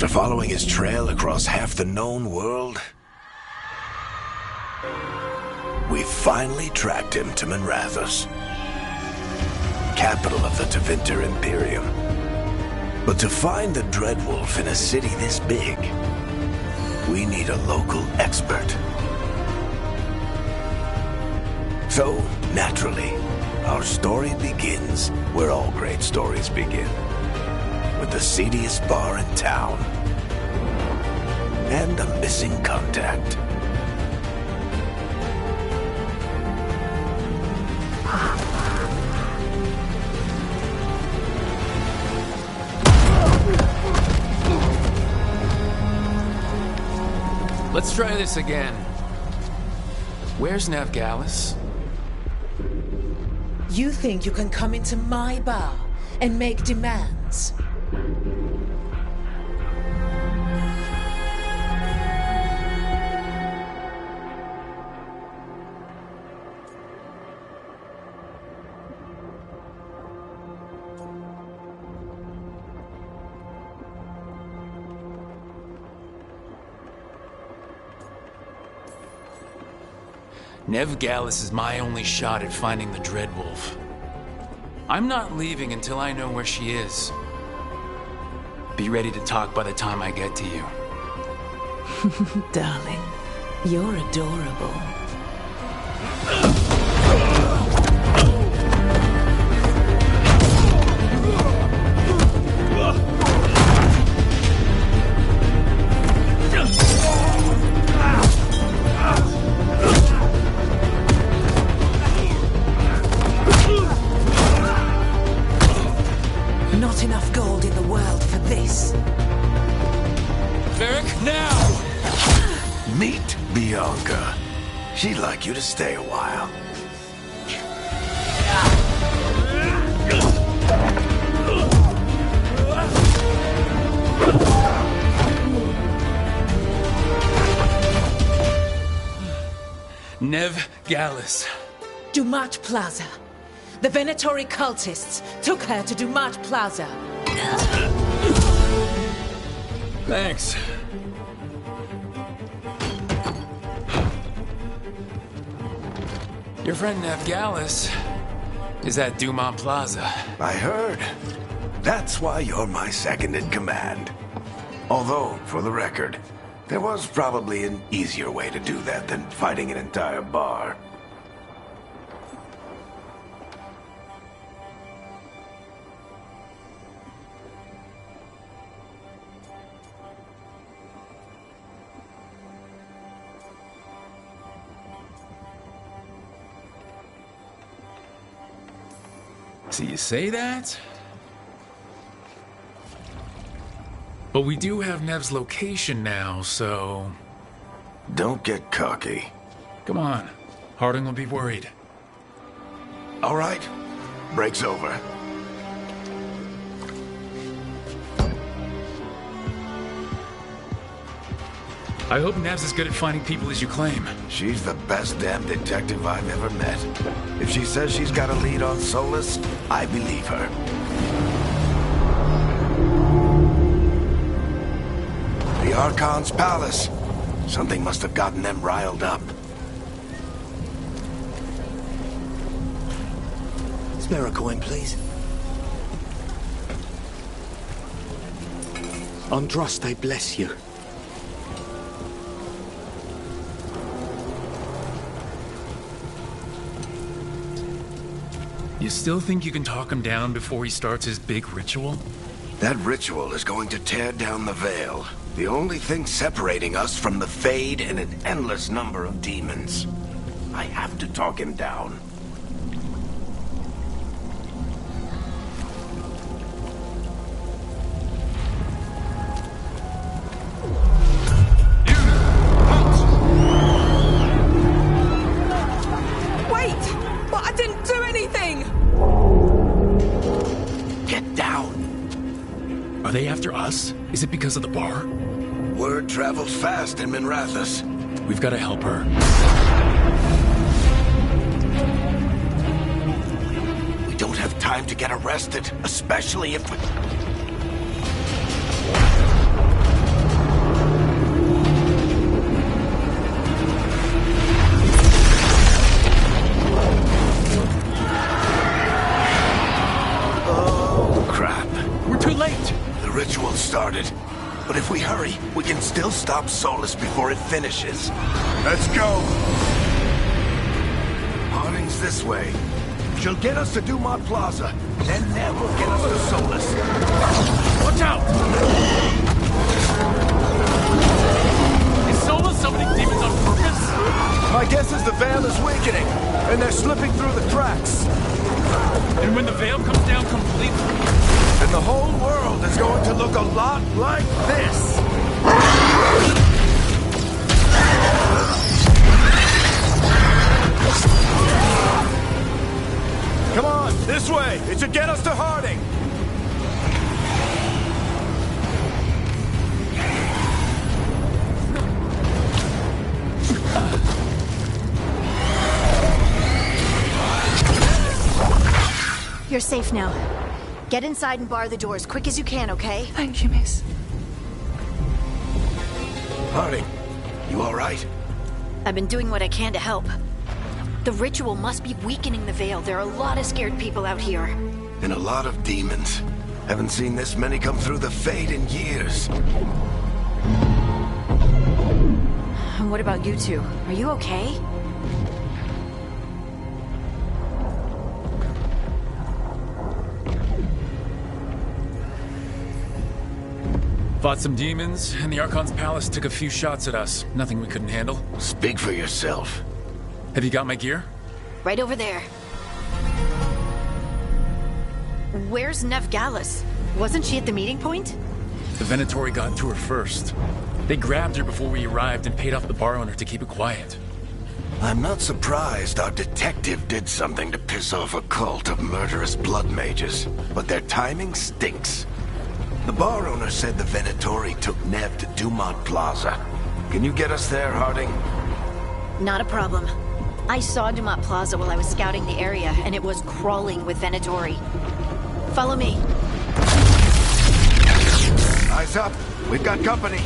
After following his trail across half the known world, we finally tracked him to Minrathous, capital of the Tevinter Imperium. But to find the Dreadwolf in a city this big, we need a local expert. So, naturally, our story begins where all great stories begin. With the seediest bar in town. And a missing contact. Let's try this again. Where's Navgalis? You think you can come into my bar and make demands? Navgalis is my only shot at finding the Dreadwolf. I'm not leaving until I know where she is. Be ready to talk by the time I get to you. Darling, you're adorable. Not enough gold in the world for this. Varric, now! Meet Bianca. She'd like you to stay a while. Navgalis. Dumat Plaza. The Venatori cultists took her to Dumat Plaza. Thanks. Your friend Navgalis is at Dumont Plaza. I heard. That's why you're my second in command. Although, for the record, there was probably an easier way to do that than fighting an entire bar. So you say that? But we do have Nev's location now, so... Don't get cocky. Come on. Harding will be worried. All right. Break's over. I hope Nev's as good at finding people as you claim. She's the best damn detective I've ever met. If she says she's got a lead on Solus, I believe her. The Archon's palace. Something must have gotten them riled up. Spare a coin, please. Andraste bless you. You still think you can talk him down before he starts his big ritual? That ritual is going to tear down the veil. The only thing separating us from the Fade and an endless number of demons. I have to talk him down. Are they after us? Is it because of the bar? Word travels fast in Minrathous. We've got to help her. We don't have time to get arrested, especially if we... Crap. We're too late. The ritual started. But if we hurry, we can still stop Solus before it finishes. Let's go! Harding's this way. She'll get us to Dumont Plaza. Then Nev will get us to Solus. Watch out! Is Solus summoning demons on purpose? My guess is the veil is weakening, and they're slipping through the cracks. And when the veil comes down completely, And the whole world is going to look a lot like this. Come on, this way. It should get us to Harding. You're safe now. Get inside and bar the doors quick as you can, okay? Thank you, miss. Harding, you all right? I've been doing what I can to help. The ritual must be weakening the veil. There are a lot of scared people out here. And a lot of demons. Haven't seen this many come through the Fade in years. And what about you two? Are you okay? fought some demons, and the Archon's palace took a few shots at us. Nothing we couldn't handle. Speak for yourself. Have you got my gear? Right over there. Where's Nev Gallus? Wasn't she at the meeting point? The Venatori got to her first. They grabbed her before we arrived and paid off the bar owner to keep it quiet. I'm not surprised our detective did something to piss off a cult of murderous blood mages, but their timing stinks. The bar owner said the Venatori took Nev to Dumont Plaza. Can you get us there, Harding? Not a problem. I saw Dumont Plaza while I was scouting the area, and it was crawling with Venatori. Follow me. Eyes up. We've got company.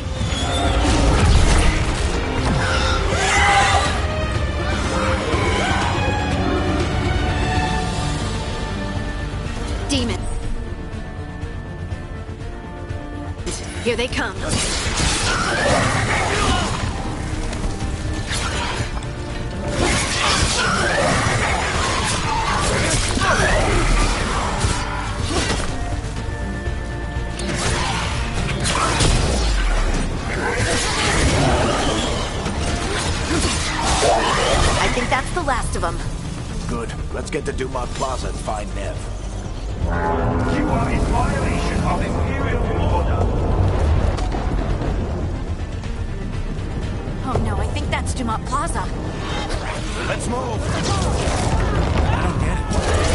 Demon. Here they come. I think that's the last of them. Good. Let's get to Dumont Plaza and find Nev. You are in violation of Imperial order. Oh no, I think that's Dumont Plaza. Let's move. I don't get it.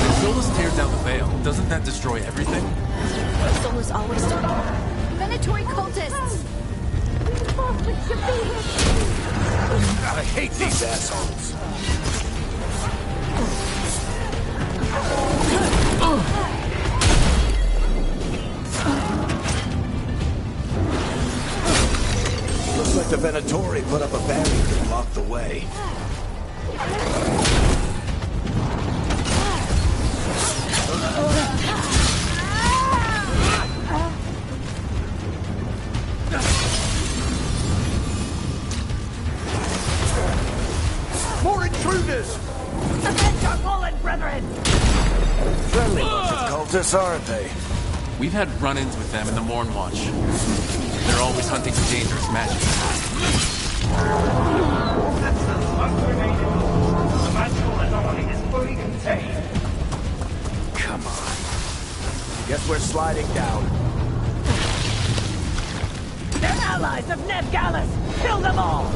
If Solus tears down the veil, doesn't that destroy everything? Solus always done. Venatori cultists! I hate these assholes. Looks like the Venatori put up a barrier to block the way. More intruders! Avenge our fallen brethren! Friendly bunch of cultists, aren't they? We've had run-ins with them in the Morn Watch. They're always hunting for dangerous magic. That's the last remaining. The magical anomaly is fully contained. Come on. Guess we're sliding down. They're allies of Nev Gallus! Kill them all!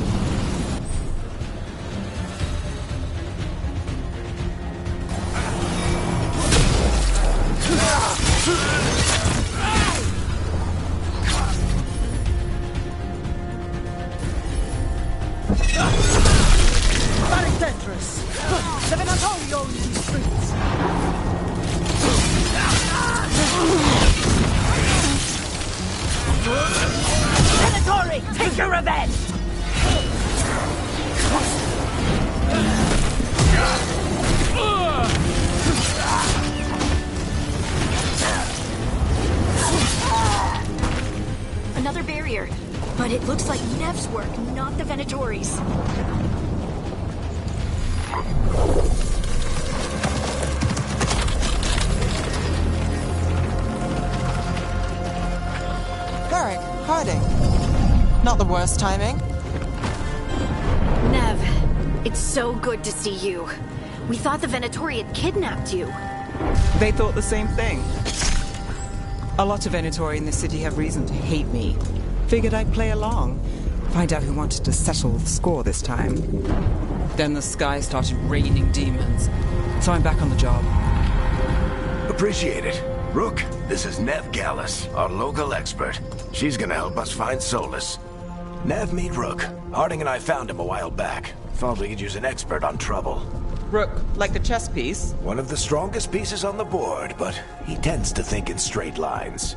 Very dangerous. The Venatori own these streets. Venatori, take your revenge! here. But it looks like Nev's work, not the Venatori's. Garrick, hiding. Not the worst timing. Nev, it's so good to see you. We thought the Venatori had kidnapped you. They thought the same thing. A lot of Venatori in the city have reason to hate me. Figured I'd play along. Find out who wanted to settle the score this time. Then the sky started raining demons. So I'm back on the job. Appreciate it. Rook, this is Nev Gallus, our local expert. She's gonna help us find Solus. Nev, meet Rook. Harding and I found him a while back. Thought we could use an expert on trouble. Rook, like the chess piece? One of the strongest pieces on the board, but he tends to think in straight lines.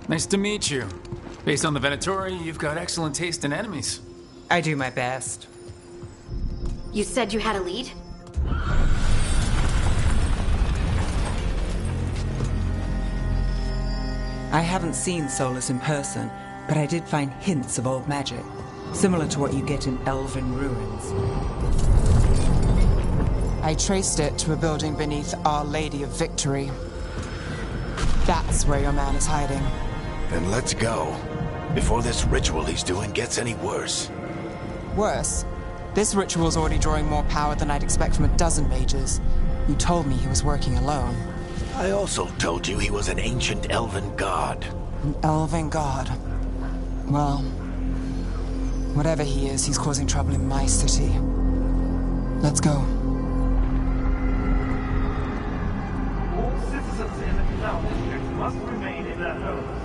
Nice to meet you. Based on the Venatori, you've got excellent taste in enemies. I do my best. You said you had a lead? I haven't seen Solus in person, but I did find hints of old magic, similar to what you get in elven ruins. I traced it to a building beneath Our Lady of Victory. That's where your man is hiding. Then let's go. Before this ritual he's doing gets any worse. Worse, this ritual's already drawing more power than I'd expect from a dozen mages. You told me he was working alone. I also told you he was an ancient elven god. An elven god. Well, whatever he is, he's causing trouble in my city. Let's go. All citizens in the Canal District must remain in their homes.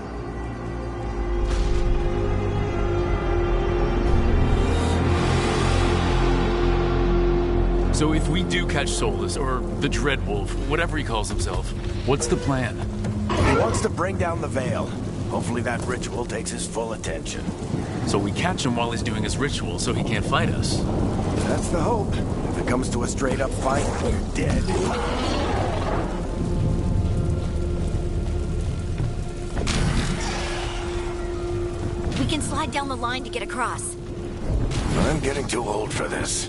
So if we do catch Solus, or the Dreadwolf, whatever he calls himself, what's the plan? He wants to bring down the veil. Hopefully that ritual takes his full attention. So we catch him while he's doing his ritual, so he can't fight us. That's the hope. If it comes to a straight-up fight, we're dead. We can slide down the line to get across. I'm getting too old for this.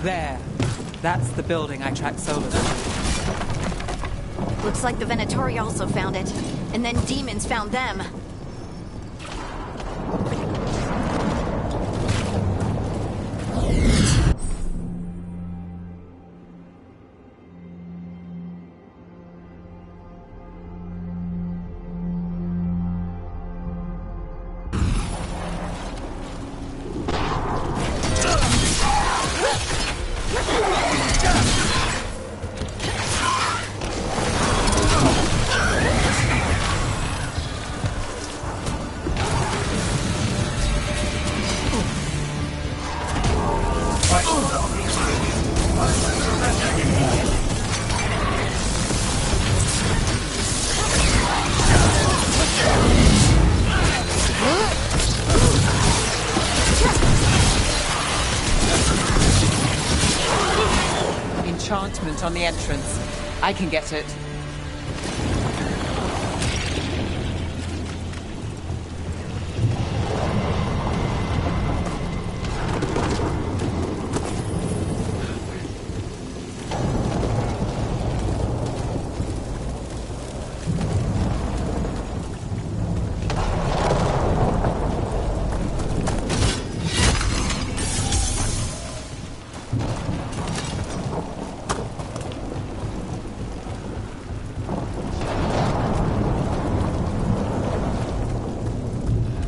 There. That's the building I tracked Solus to. Looks like the Venatori also found it. And then demons found them. Enchantment on the entrance. I can get it.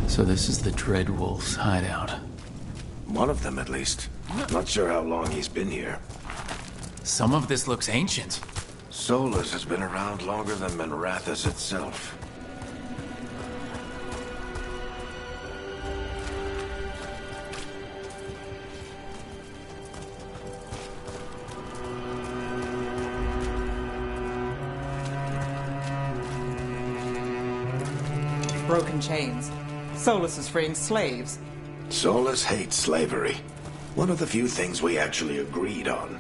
So this is the Dreadwolf's hideout. One of them, at least. Not sure how long he's been here. Some of this looks ancient. Solus has been around longer than Manrathus itself. broken chains. Solus is freeing slaves. Solus hates slavery. One of the few things we actually agreed on.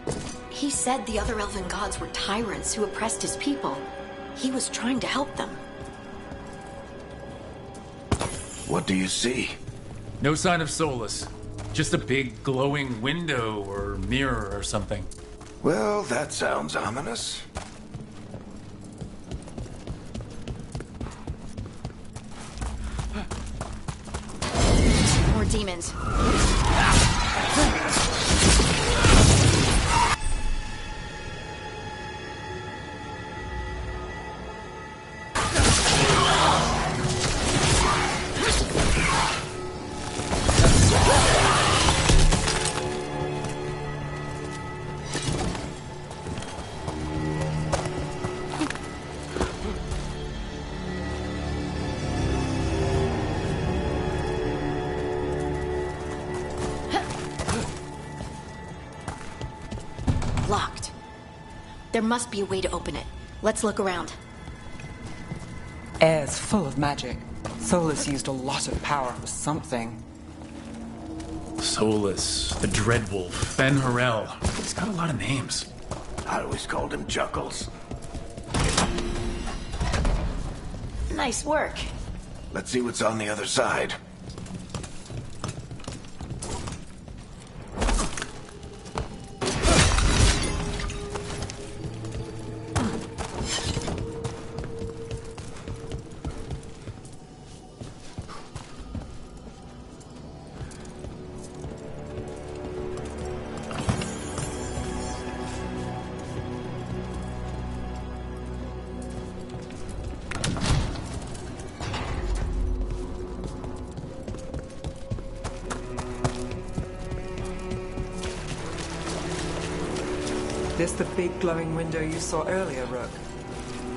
He said the other elven gods were tyrants who oppressed his people. He was trying to help them. What do you see? No sign of Solus. Just a big glowing window or mirror or something. Well, that sounds ominous. More demons. Locked. There must be a way to open it. Let's look around. Air's full of magic. Solus used a lot of power for something. Solus, the Dreadwolf, Ben Harel. He's got a lot of names. I always called him Juggles. Nice work. Let's see what's on the other side. This the big glowing window you saw earlier, Rook?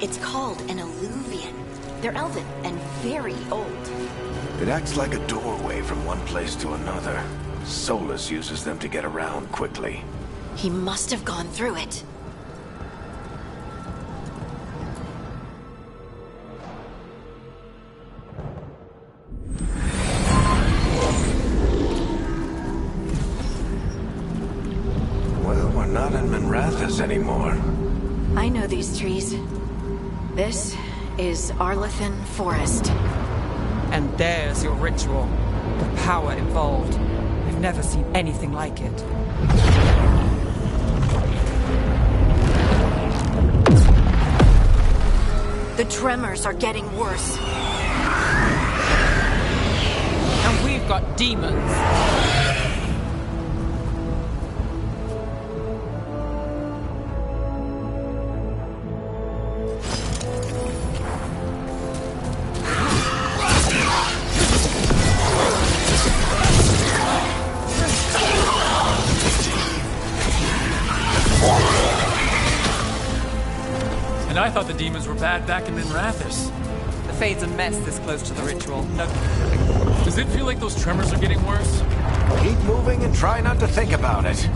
It's called an alluvian. They're elven and very old. It acts like a doorway from one place to another. Solus uses them to get around quickly. He must have gone through it. Well, we're not in Minrathous anymore. I know these trees. This is Arlethan Forest. And there's your ritual. The power involved. I've never seen anything like it. The tremors are getting worse. And we've got demons. And I thought the demons were bad back in Minrathous. The Fade's a mess this close to the ritual. No. Does it feel like those tremors are getting worse? Keep moving and try not to think about it.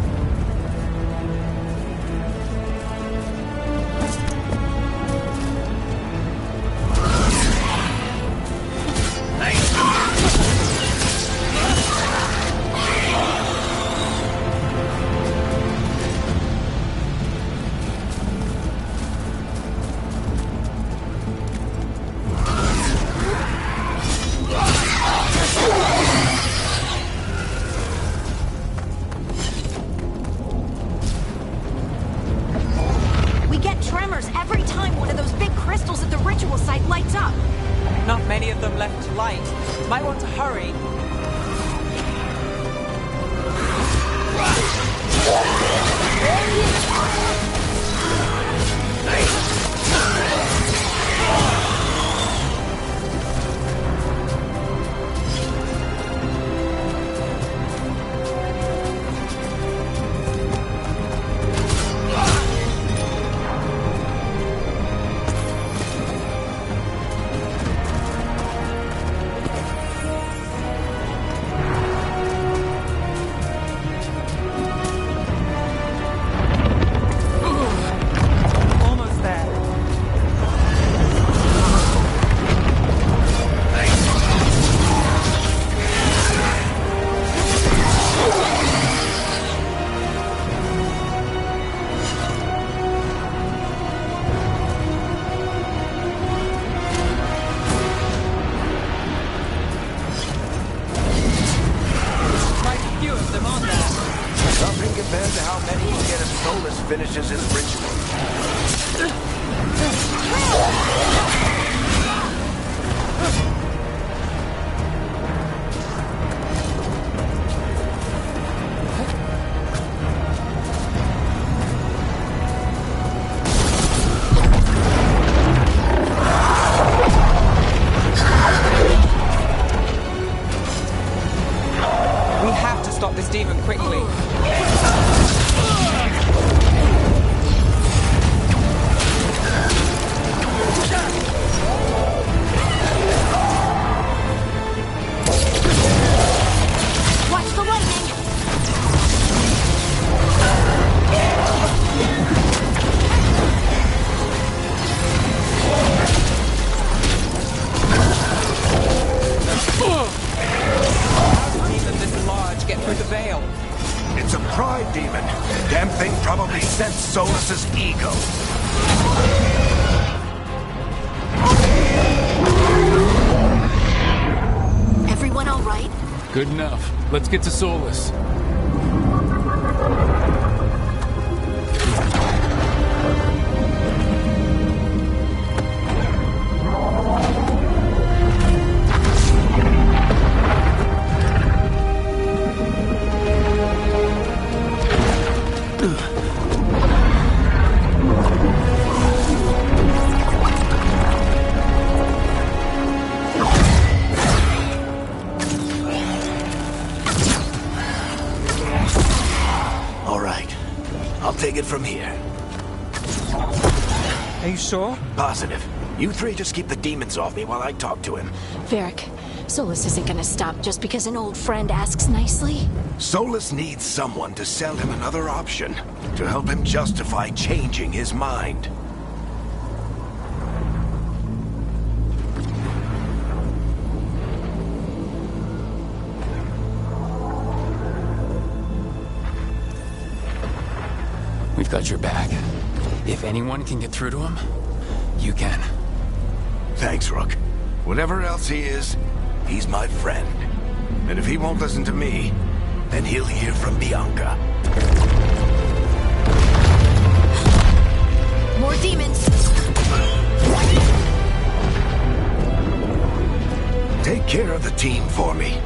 compared to how many you get if Solus finishes his ritual. We have to stop this demon quickly. Watch the lightning! Demon this large get through the veil. It's a pride demon. Damn thing probably sensed Solus's ego. Everyone all right? Good enough. Let's get to Solus. All right. I'll take it from here. Are you sure? Positive. You three just keep the demons off me while I talk to him. Varric, Solus isn't gonna stop just because an old friend asks nicely. Solus needs someone to sell him another option, to help him justify changing his mind. We've got your back. If anyone can get through to him, you can. Thanks, Rook. Whatever else he is, he's my friend. And if he won't listen to me, then he'll hear from Bianca. More demons! Take care of the team for me.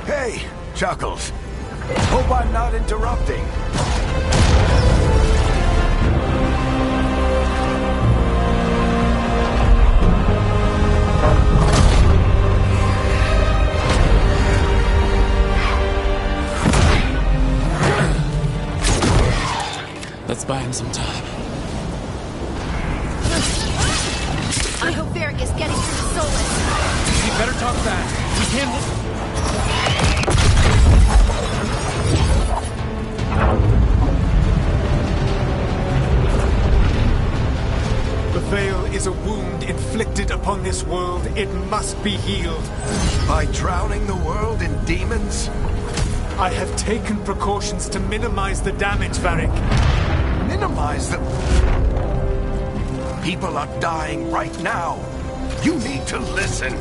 Hey, Chuckles. Hope I'm not interrupting. Let's buy him some time. I hope Varric is getting through to Solus. You better talk fast. We can't... The veil is a wound inflicted upon this world. It must be healed. By drowning the world in demons? I have taken precautions to minimize the damage, Varric. Minimize the... People are dying right now. You need to listen.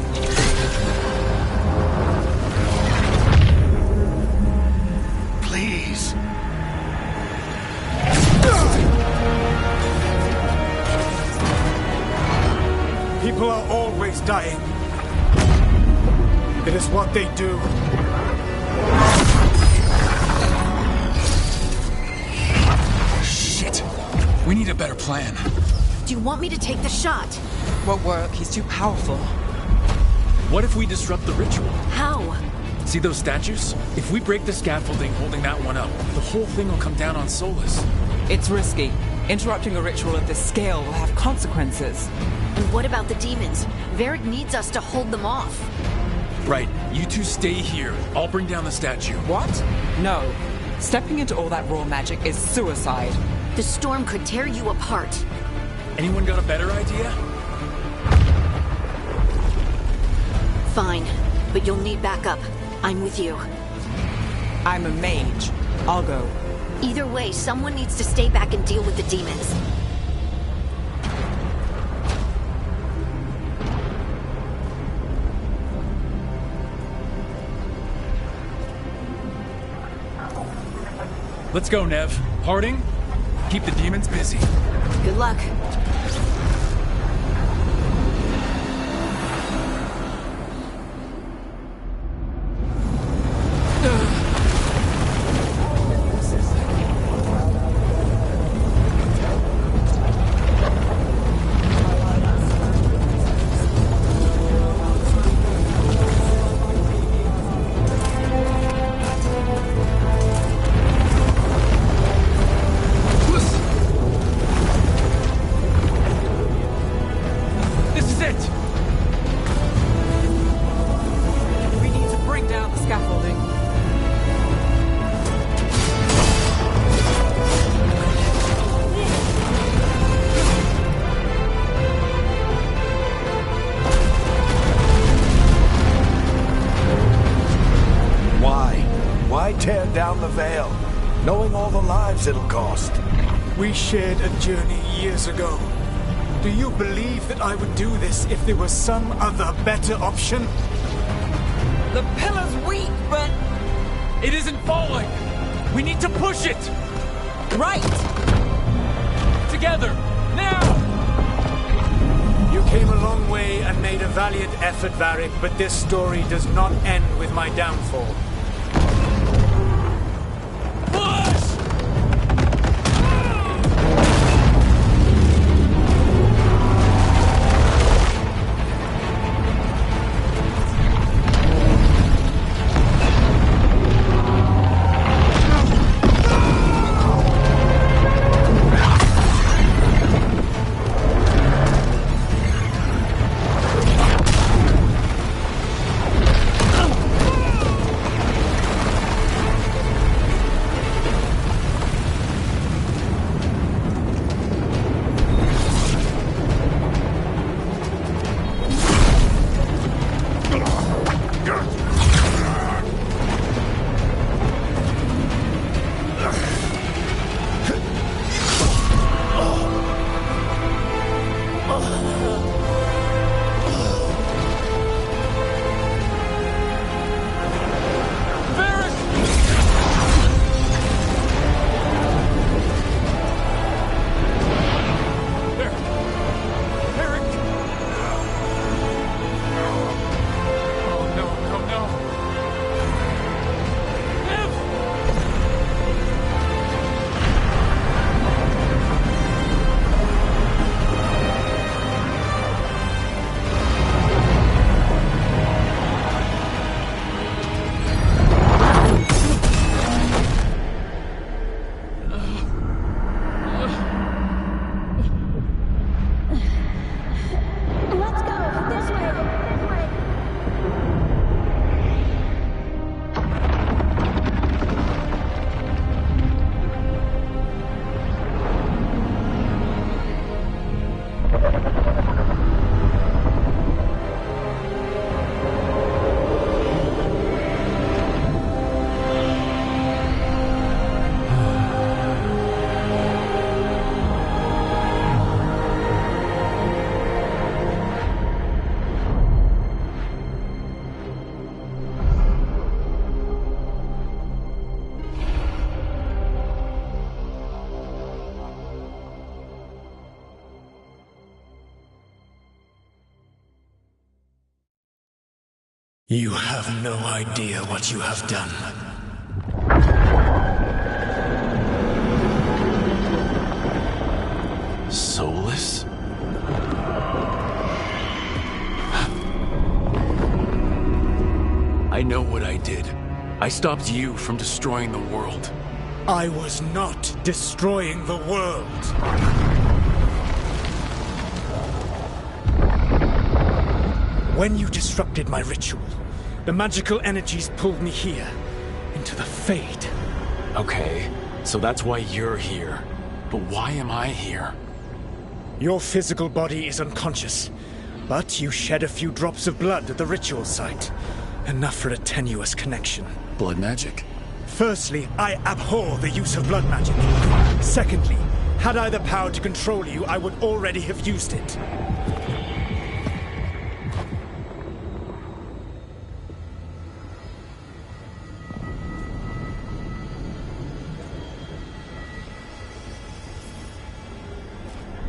Please. People are always dying. It is what they do. Shit. We need a better plan. Do you want me to take the shot? Won't work. He's too powerful. What if we disrupt the ritual? How? See those statues? If we break the scaffolding holding that one up, the whole thing will come down on Solus. It's risky. Interrupting a ritual of this scale will have consequences. And what about the demons? Varric needs us to hold them off. Right. You two stay here. I'll bring down the statue. What? No. Stepping into all that raw magic is suicide. The storm could tear you apart. Anyone got a better idea? Fine, but you'll need backup. I'm with you. I'm a mage. I'll go. Either way, someone needs to stay back and deal with the demons. Let's go, Nev. Harding, keep the demons busy. Good luck. Tear down the veil, knowing all the lives it'll cost. We shared a journey years ago. Do you believe that I would do this if there was some other better option? The pillar's weak, but... It isn't falling! We need to push it! Right! Together! Now! You came a long way and made a valiant effort, Varric, but this story does not end with my downfall. You have no idea what you have done. Soulless? I know what I did. I stopped you from destroying the world. I was not destroying the world. When you disrupted my ritual, the magical energies pulled me here, into the Fade. Okay, so that's why you're here. But why am I here? Your physical body is unconscious, but you shed a few drops of blood at the ritual site. Enough for a tenuous connection. Blood magic? Firstly, I abhor the use of blood magic. Secondly, had I the power to control you, I would already have used it.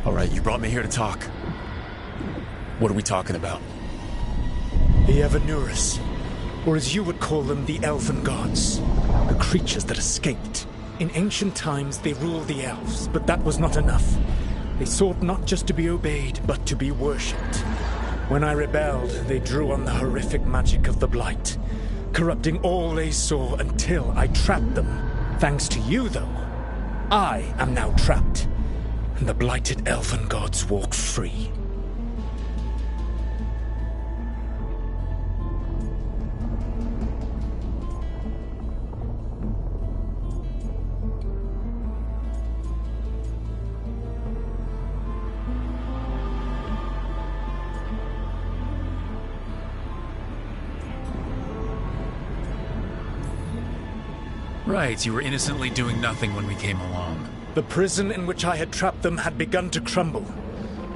All right, you brought me here to talk. What are we talking about? The Evanurus, or as you would call them, the Elven Gods. The creatures that escaped. In ancient times, they ruled the elves, but that was not enough. They sought not just to be obeyed, but to be worshipped. When I rebelled, they drew on the horrific magic of the Blight, corrupting all they saw until I trapped them. Thanks to you, though, I am now trapped, and the blighted Elven Gods walk free. Right, you were innocently doing nothing when we came along. The prison in which I had trapped them had begun to crumble.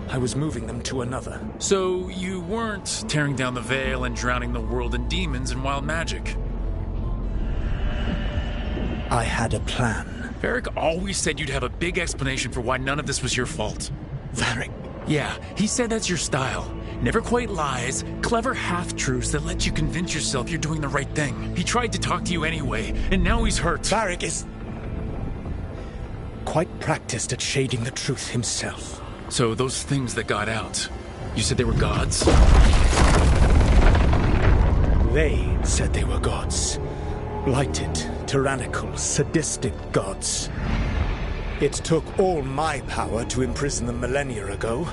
I was moving them to another. So you weren't tearing down the veil and drowning the world in demons and wild magic? I had a plan. Varric always said you'd have a big explanation for why none of this was your fault. Varric? Yeah, he said that's your style. Never quite lies, clever half-truths that let you convince yourself you're doing the right thing. He tried to talk to you anyway, and now he's hurt. Varric is quite practiced at shading the truth himself. So those things that got out, you said they were gods? They said they were gods. Blighted, tyrannical, sadistic gods. It took all my power to imprison them millennia ago,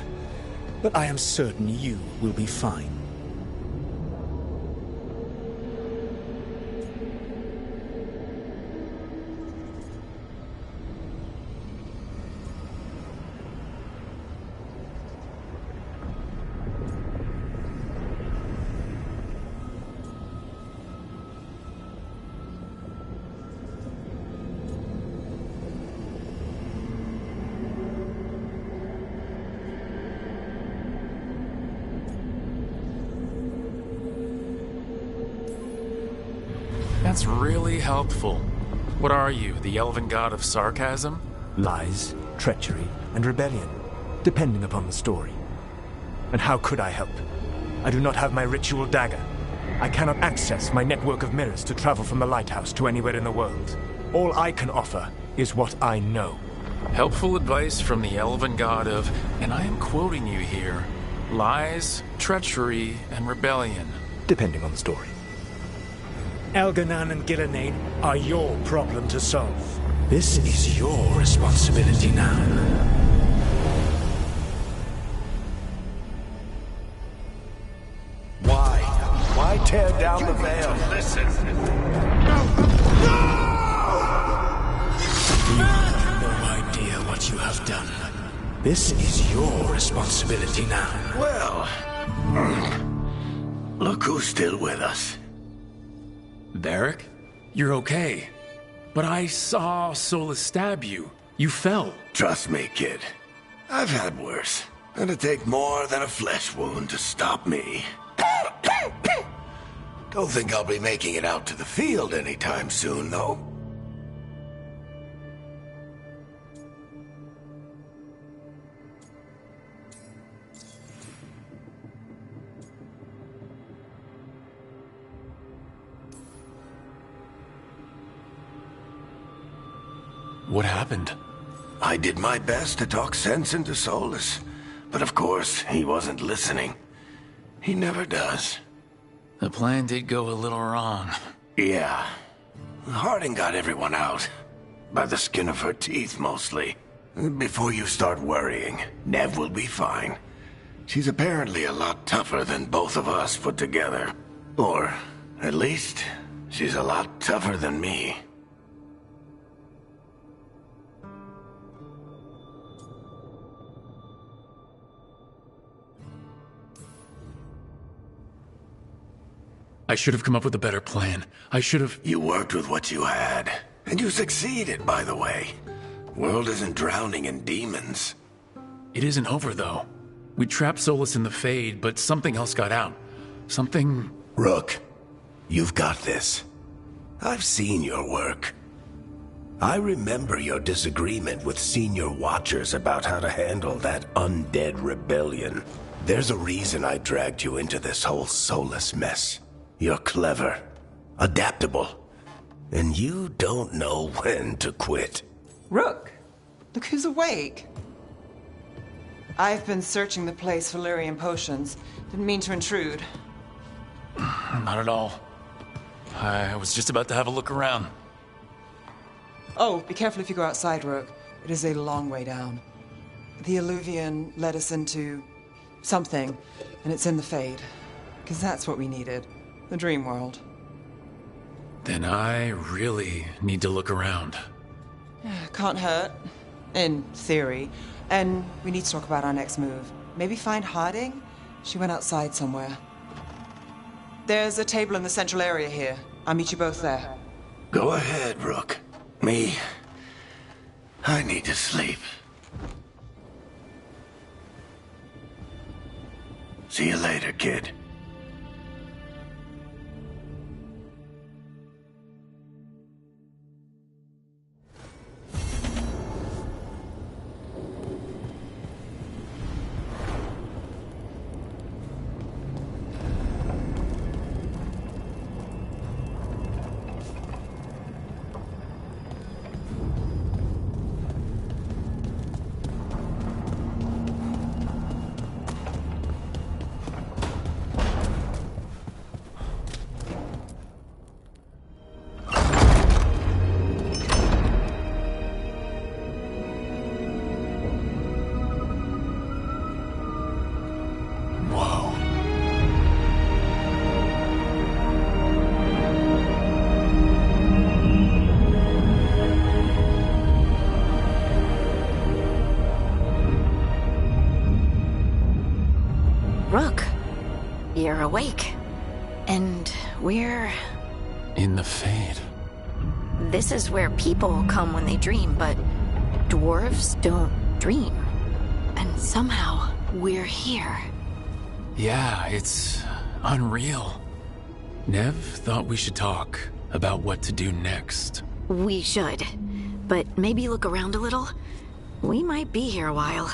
but I am certain you will be fine. That's really helpful. What are you, the elven god of sarcasm? Lies, treachery, and rebellion, depending upon the story. And how could I help? I do not have my ritual dagger. I cannot access my network of mirrors to travel from the lighthouse to anywhere in the world. All I can offer is what I know. Helpful advice from the elven god of, and I am quoting you here, lies, treachery, and rebellion. Depending on the story. Elganan and Gillenane are your problem to solve. This is your responsibility now. Why tear down the veil? Listen. You have no idea what you have done. This is your responsibility now. Well, look who's still with us. Varric? You're okay. But I saw Solus stab you. You fell. Trust me, kid. I've had worse. It'd take more than a flesh wound to stop me. Don't think I'll be making it out to the field anytime soon, though. What happened? I did my best to talk sense into Solus, but of course, he wasn't listening. He never does. The plan did go a little wrong. Yeah. Harding got everyone out. By the skin of her teeth, mostly. Before you start worrying, Nev will be fine. She's apparently a lot tougher than both of us put together. Or, at least, she's a lot tougher than me. I should have come up with a better plan. I should have... You worked with what you had. And you succeeded, by the way. World isn't drowning in demons. It isn't over, though. We trapped Solus in the Fade, but something else got out. Something... Rook, you've got this. I've seen your work. I remember your disagreement with senior watchers about how to handle that undead rebellion. There's a reason I dragged you into this whole Solus mess. You're clever, adaptable, and you don't know when to quit. Rook, look who's awake. I've been searching the place for Lyrian potions. Didn't mean to intrude. Not at all. I was just about to have a look around. Oh, be careful if you go outside, Rook. It is a long way down. The Alluvian led us into something, and it's in the Fade. Because that's what we needed. The dream world. Then I really need to look around. Can't hurt. In theory. And we need to talk about our next move. Maybe find Harding? She went outside somewhere. There's a table in the central area here. I'll meet you both there. Go ahead, Rook. Me, I need to sleep. See you later, kid. Rook, you're awake. And we're... In the Fade. This is where people come when they dream, but dwarves don't dream. And somehow, we're here. Yeah, it's unreal. Nev thought we should talk about what to do next. We should. But maybe look around a little. We might be here a while.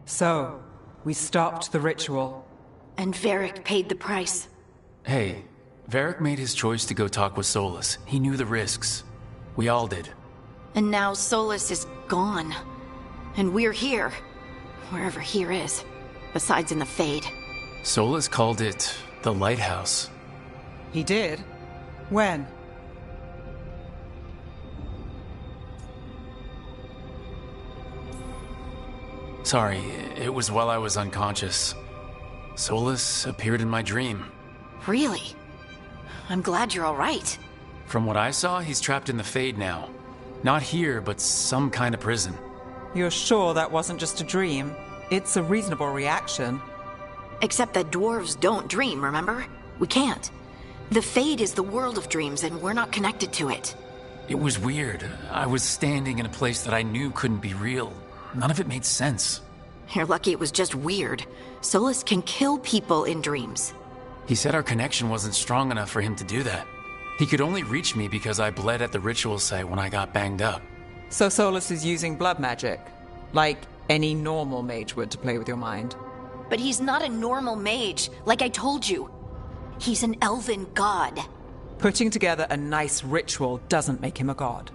So, we stopped the ritual. And Varric paid the price. Hey, Varric made his choice to go talk with Solus. He knew the risks. We all did. And now Solus is gone. And we're here. Wherever here is. Besides in the Fade. Solus called it the Lighthouse. He did? When? Sorry, it was while I was unconscious. Solus appeared in my dream. Really? I'm glad you're all right. From what I saw, he's trapped in the Fade now. Not here, but some kind of prison. You're sure that wasn't just a dream? It's a reasonable reaction. Except that dwarves don't dream, remember? We can't. The Fade is the world of dreams, and we're not connected to it. It was weird. I was standing in a place that I knew couldn't be real. None of it made sense. You're lucky it was just weird. Solus can kill people in dreams. He said our connection wasn't strong enough for him to do that. He could only reach me because I bled at the ritual site when I got banged up. So Solus is using blood magic, like any normal mage would to play with your mind. But he's not a normal mage, like I told you. He's an elven god. Putting together a nice ritual doesn't make him a god.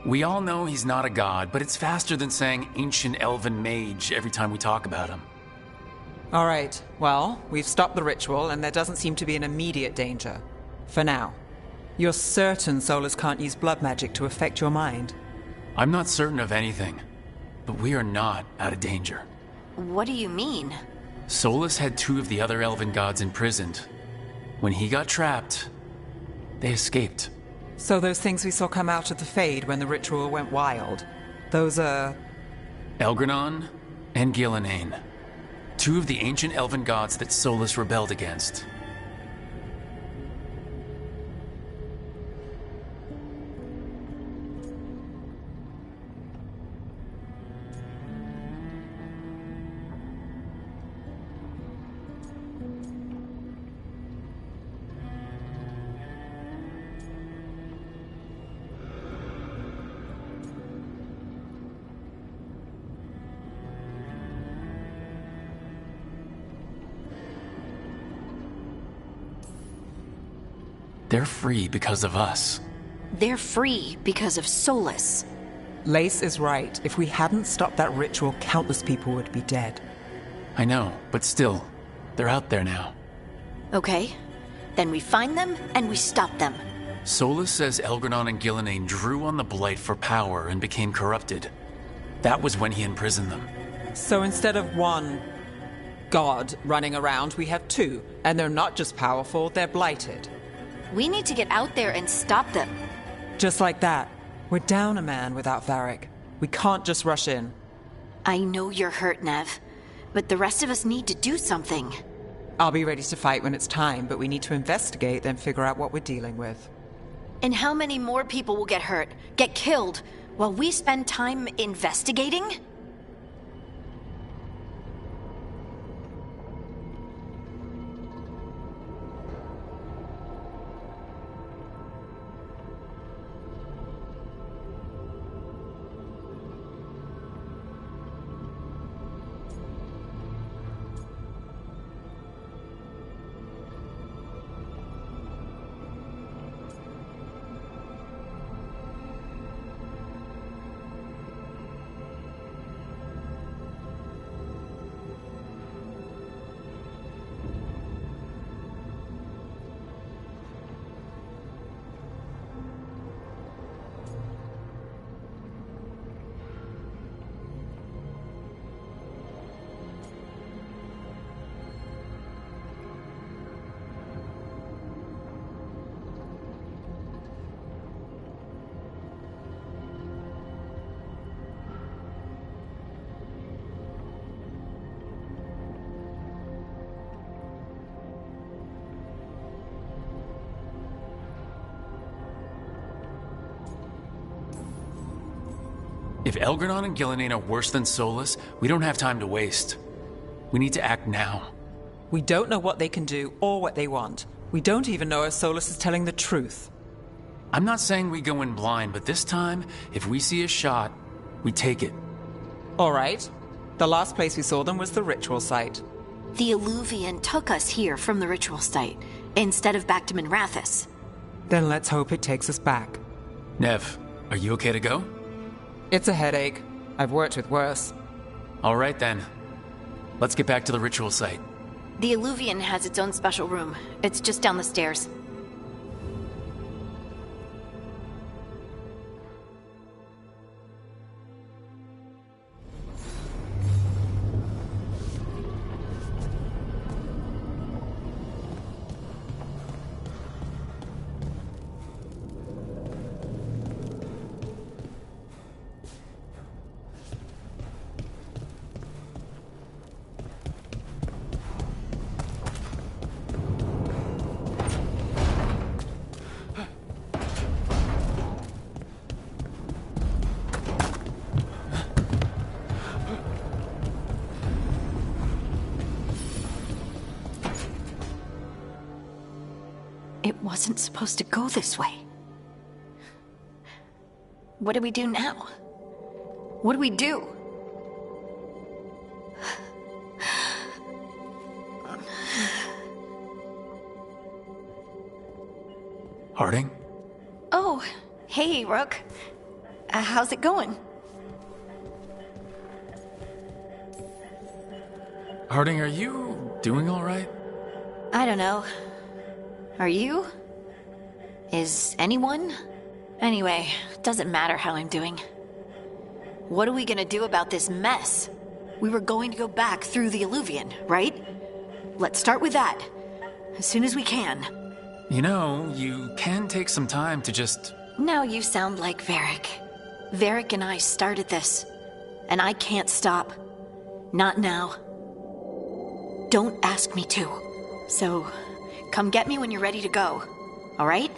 We all know he's not a god, but it's faster than saying ancient elven mage every time we talk about him. All right, well, we've stopped the ritual and there doesn't seem to be an immediate danger. For now. You're certain Solus can't use blood magic to affect your mind? I'm not certain of anything, but we are not out of danger. What do you mean? Solus had 2 of the other elven gods imprisoned. When he got trapped, they escaped. So those things we saw come out of the Fade when the ritual went wild, those are... Elgranon and Gillenane. 2 of the ancient elven gods that Solus rebelled against. They're free because of us. They're free because of Solus. Lace is right. If we hadn't stopped that ritual, countless people would be dead. I know, but still, they're out there now. Okay, then we find them and we stop them. Solus says Elgranon and Gillenane drew on the Blight for power and became corrupted. That was when he imprisoned them. So instead of 1 god running around, we have 2. And they're not just powerful, they're blighted. We need to get out there and stop them. Just like that. We're down a man without Varric. We can't just rush in. I know you're hurt, Nev, but the rest of us need to do something. I'll be ready to fight when it's time, but we need to investigate, then figure out what we're dealing with. And how many more people will get hurt, get killed, while we spend time investigating? If Elgranon and Gillenane are worse than Solus, we don't have time to waste. We need to act now. We don't know what they can do or what they want. We don't even know if Solus is telling the truth. I'm not saying we go in blind, but this time, if we see a shot, we take it. All right. The last place we saw them was the ritual site. The Illuvian took us here from the ritual site, instead of back to Minrathous. Then let's hope it takes us back. Nev, are you okay to go? It's a headache. I've worked with worse. All right then. Let's get back to the ritual site. The Illuvian has its own special room. It's just down the stairs. It wasn't supposed to go this way. What do we do now? What do we do? Harding? Oh, hey, Rook. How's it going? Harding, are you doing all right? I don't know. Are you? Is anyone? Anyway, doesn't matter how I'm doing. What are we gonna do about this mess? We were going to go back through the Illuvian, right? Let's start with that. As soon as we can. You know, you can take some time to just... Now you sound like Varric. Varric and I started this. And I can't stop. Not now. Don't ask me to. So... come get me when you're ready to go, all right?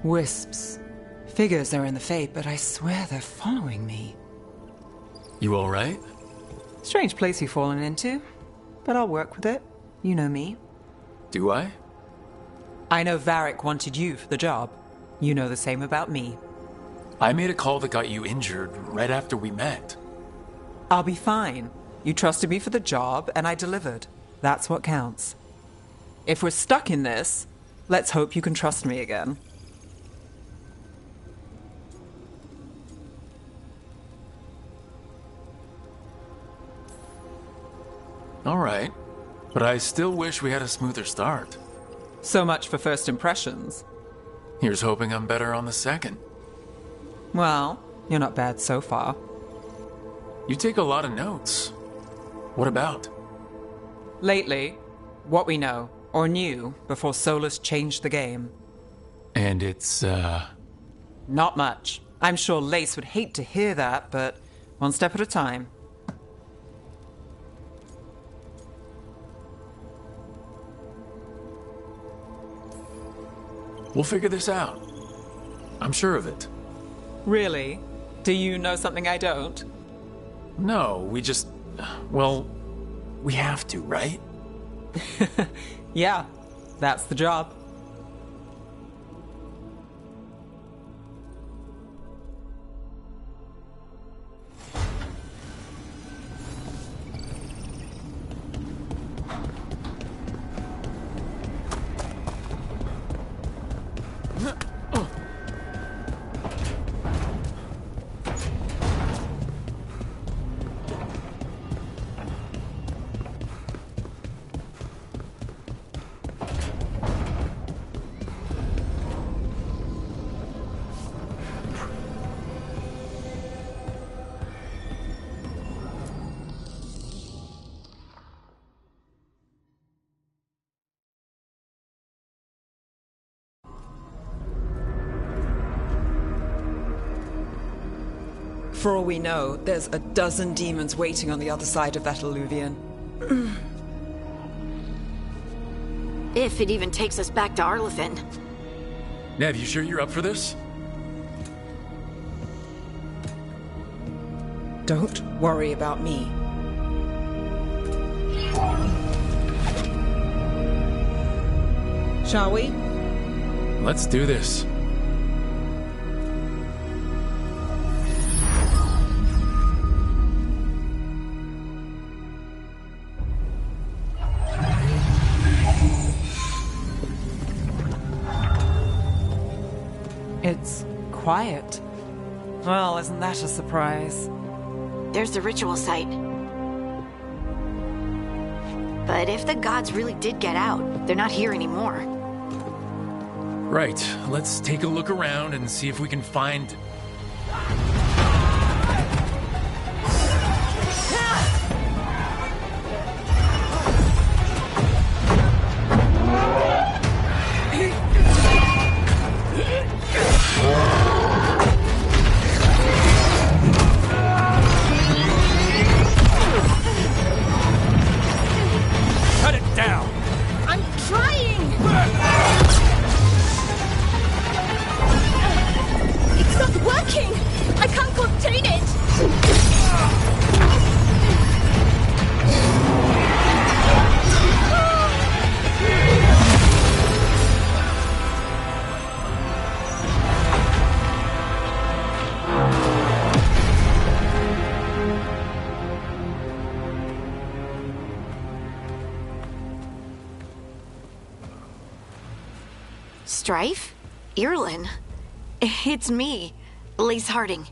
Wisps. Figures are in the Fate, but I swear they're following me. You all right? Strange place you've fallen into, but I'll work with it. You know me. Do I? I know Varric wanted you for the job. You know the same about me. I made a call that got you injured right after we met. I'll be fine. You trusted me for the job, and I delivered. That's what counts. If we're stuck in this, let's hope you can trust me again. All right, but I still wish we had a smoother start. So much for first impressions. Here's hoping I'm better on the second. Well, you're not bad so far. You take a lot of notes. What about? Lately, what we know, or knew, before Solus changed the game. And it's, Not much. I'm sure Lace would hate to hear that, but one step at a time. We'll figure this out. I'm sure of it. Really? Do you know something I don't? No, we just... well, we have to, right? Yeah, that's the job. For all we know, there's a dozen demons waiting on the other side of that Illuvian. If it even takes us back to Arlithin. Nev, you sure you're up for this? Don't worry about me. Shall we? Let's do this. It's quiet. Well, isn't that a surprise? There's the ritual site. But if the gods really did get out, they're not here anymore. Right, let's take a look around and see if we can find... Cut it down! I'm trying! It's not working! I can't contain it! Strife? Irlin? It's me, Lace Harding.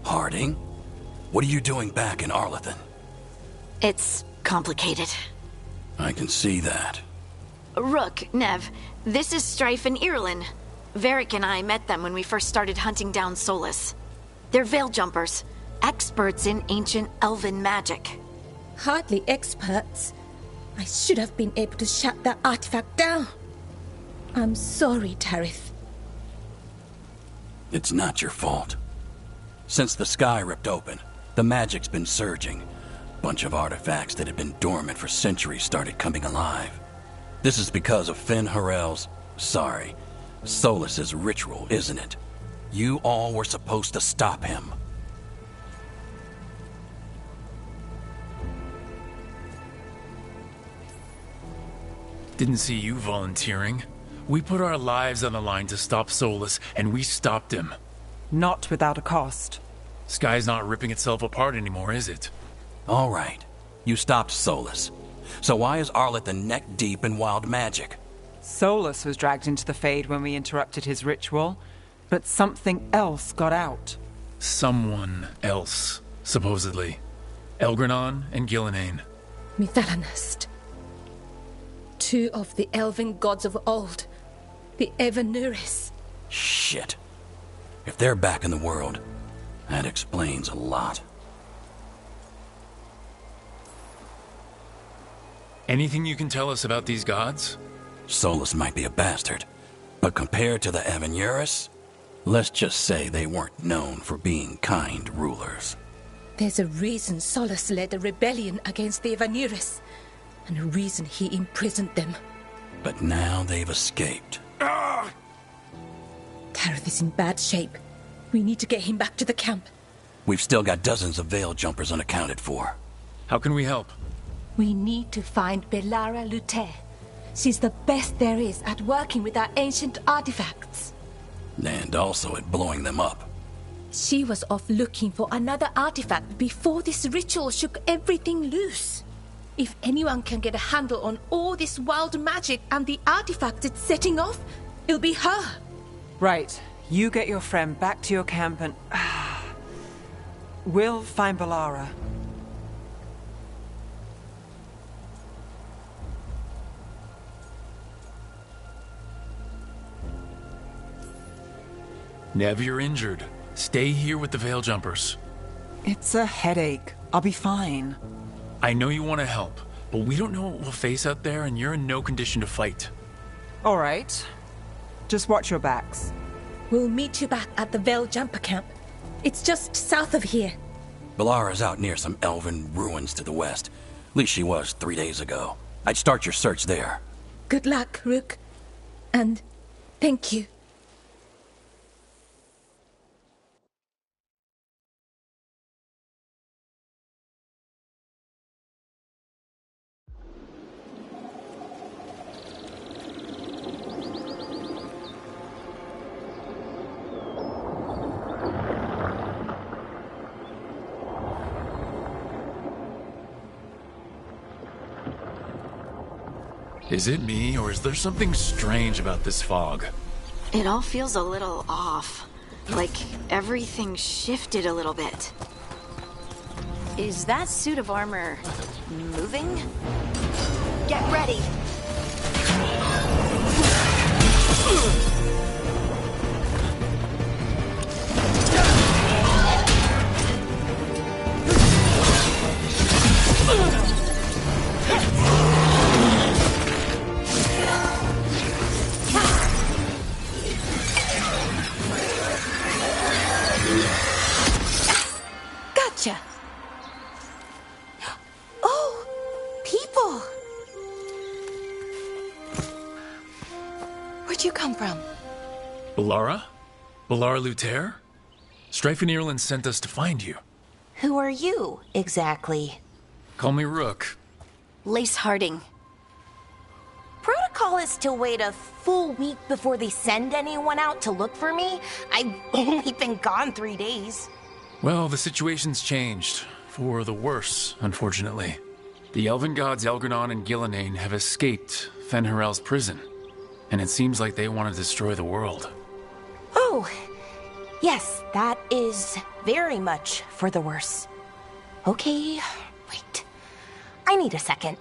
Harding? What are you doing back in Arlethan? It's complicated. I can see that. Rook, Nev, this is Strife and Irlin. Varric and I met them when we first started hunting down Solus. They're veil jumpers, experts in ancient elven magic. Hardly experts. I should have been able to shut that artifact down. I'm sorry, Tarith. It's not your fault. Since the sky ripped open, the magic's been surging. Bunch of artifacts that had been dormant for centuries started coming alive. This is because of Finn Harel's... sorry, Solus's ritual, isn't it? You all were supposed to stop him. Didn't see you volunteering. We put our lives on the line to stop Solus, and we stopped him. Not without a cost. Sky's not ripping itself apart anymore, is it? All right, you stopped Solus. So why is Arlethan neck deep in wild magic? Solus was dragged into the Fade when we interrupted his ritual, but something else got out. Someone else, supposedly. Elgranon and Gillenane. Mithalanast. Two of the elven gods of old. The Evanuris. Shit. If they're back in the world, that explains a lot. Anything you can tell us about these gods? Solus might be a bastard, but compared to the Evanuris, let's just say they weren't known for being kind rulers. There's a reason Solus led a rebellion against the Evanuris, and a reason he imprisoned them. But now they've escaped. Tarith is in bad shape. We need to get him back to the camp. We've still got dozens of veil jumpers unaccounted for. How can we help? We need to find Belara Lute. She's the best there is at working with our ancient artifacts. And also at blowing them up. She was off looking for another artifact before this ritual shook everything loose. If anyone can get a handle on all this wild magic and the artifact it's setting off, it'll be her. Right. You get your friend back to your camp and... we'll find Belara. Nev, you're injured. Stay here with the veil jumpers. It's a headache. I'll be fine. I know you want to help, but we don't know what we'll face out there, and you're in no condition to fight. All right. Just watch your backs. We'll meet you back at the Veil Jumper camp. It's just south of here. Belara's out near some elven ruins to the west. At least she was 3 days ago. I'd start your search there. Good luck, Rook. And thank you. Is it me, or is there something strange about this fog? It all feels a little off. Like everything shifted a little bit. Is that suit of armor moving? Get ready! Gotcha. Oh, people. Where'd you come from? Balara? Balara Luther? Strife and Ireland sent us to find you. Who are you, exactly? Call me Rook. Lace Harding. Protocol is to wait a full week before they send anyone out to look for me. I've only been gone 3 days. Well, the situation's changed. For the worse, unfortunately. The elven gods Elgranon and Gillenane have escaped Fen'Harel's prison. And it seems like they want to destroy the world. Oh, yes, that is very much for the worse. Okay, wait. I need a second.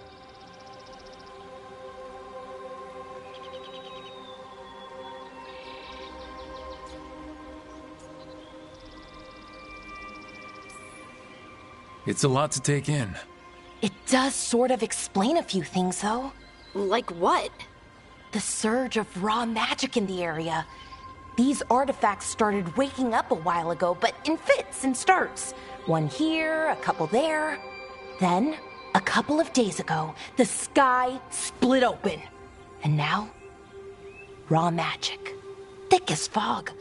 It's a lot to take in. It does sort of explain a few things, though. Like what? The surge of raw magic in the area. These artifacts started waking up a while ago, but in fits and starts. One here, a couple there. Then, a couple of days ago, the sky split open. And now, raw magic. Thick as fog.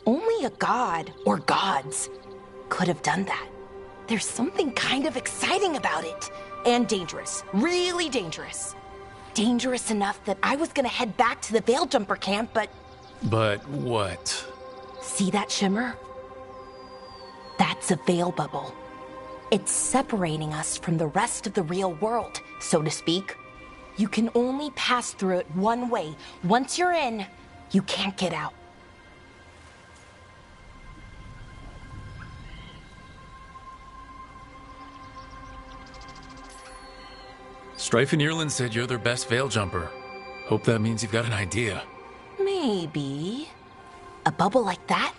Only a god, or gods, could have done that. There's something kind of exciting about it. And dangerous. Really dangerous. Dangerous enough that I was gonna head back to the Veil Jumper camp, but... But what? See that shimmer? That's a veil bubble. It's separating us from the rest of the real world, so to speak. You can only pass through it one way. Once you're in, you can't get out. Strife and Ireland said you're their best veil jumper. Hope that means you've got an idea. Maybe. A bubble like that?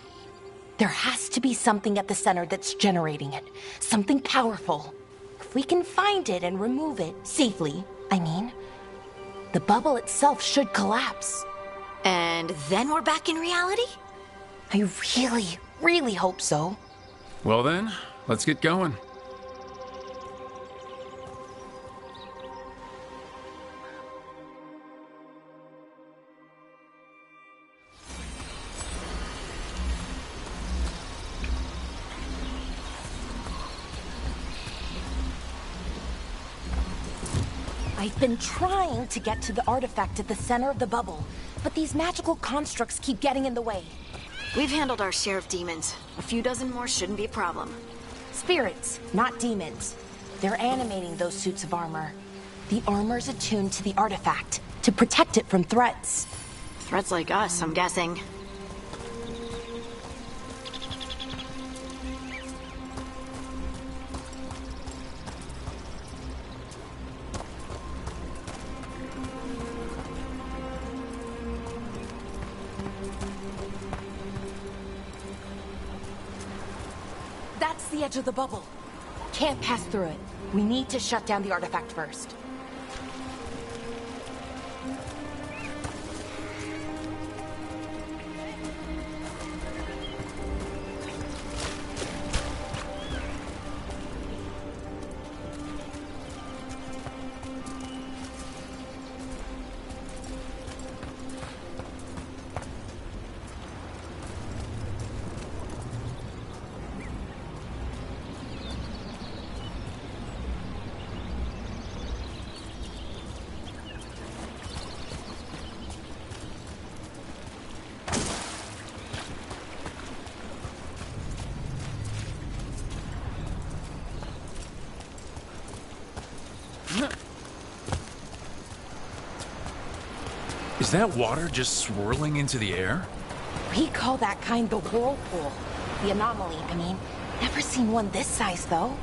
There has to be something at the center that's generating it. Something powerful. If we can find it and remove it, safely, I mean, the bubble itself should collapse. And then we're back in reality? I really, really hope so. Well then, let's get going. I've been trying to get to the artifact at the center of the bubble, but these magical constructs keep getting in the way. We've handled our share of demons. A few dozen more shouldn't be a problem. Spirits, not demons. They're animating those suits of armor. The armor's attuned to the artifact to protect it from threats. Threats like us, I'm guessing. That's the edge of the bubble. Can't pass through it. We need to shut down the artifact first. Is that water just swirling into the air? We call that kind the whirlpool. The anomaly, I mean. Never seen one this size, though.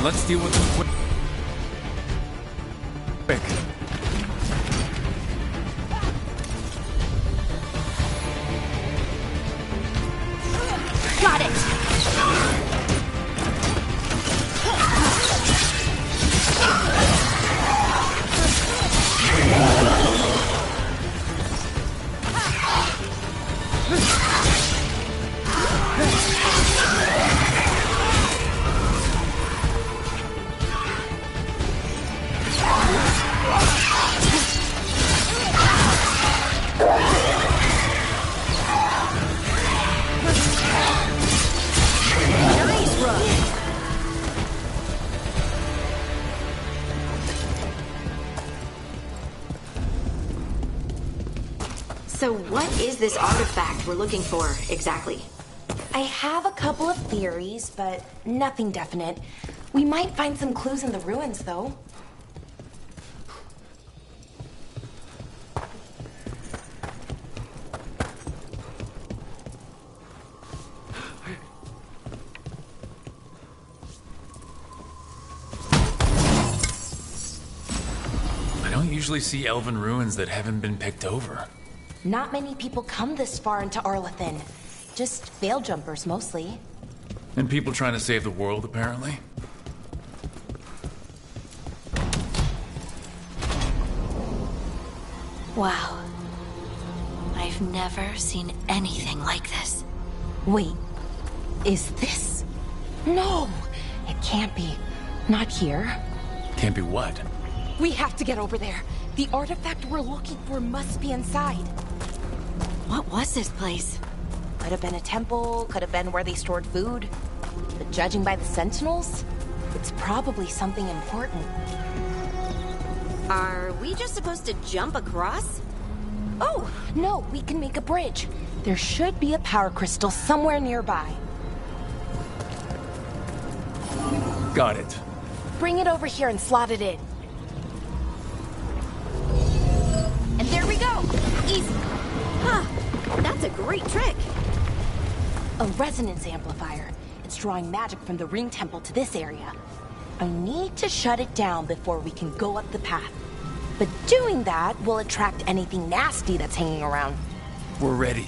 Let's deal with them quick. Got it! So what is this artifact we're looking for, exactly? I have a couple of theories, but nothing definite. We might find some clues in the ruins, though. I don't usually see elven ruins that haven't been picked over. Not many people come this far into Arlathan. Just veil jumpers, mostly. And people trying to save the world, apparently. Wow. I've never seen anything like this. Wait, is this? No, it can't be. Not here. Can't be what? We have to get over there. The artifact we're looking for must be inside. What was this place? Could have been a temple, could have been where they stored food. But judging by the sentinels, it's probably something important. Are we just supposed to jump across? Oh, no, we can make a bridge. There should be a power crystal somewhere nearby. Got it. Bring it over here and slot it in. And there we go! Easy! Huh, that's a great trick. A resonance amplifier. It's drawing magic from the ring temple to this area. I need to shut it down before we can go up the path. But doing that will attract anything nasty that's hanging around. We're ready.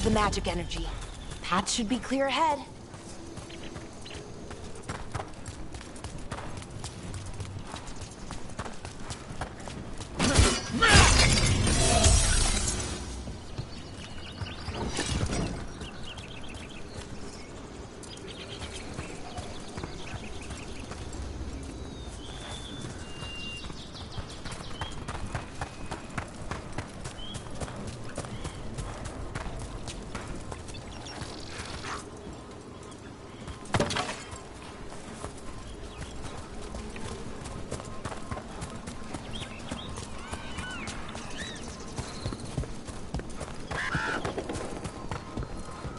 The magic energy. Path should be clear ahead.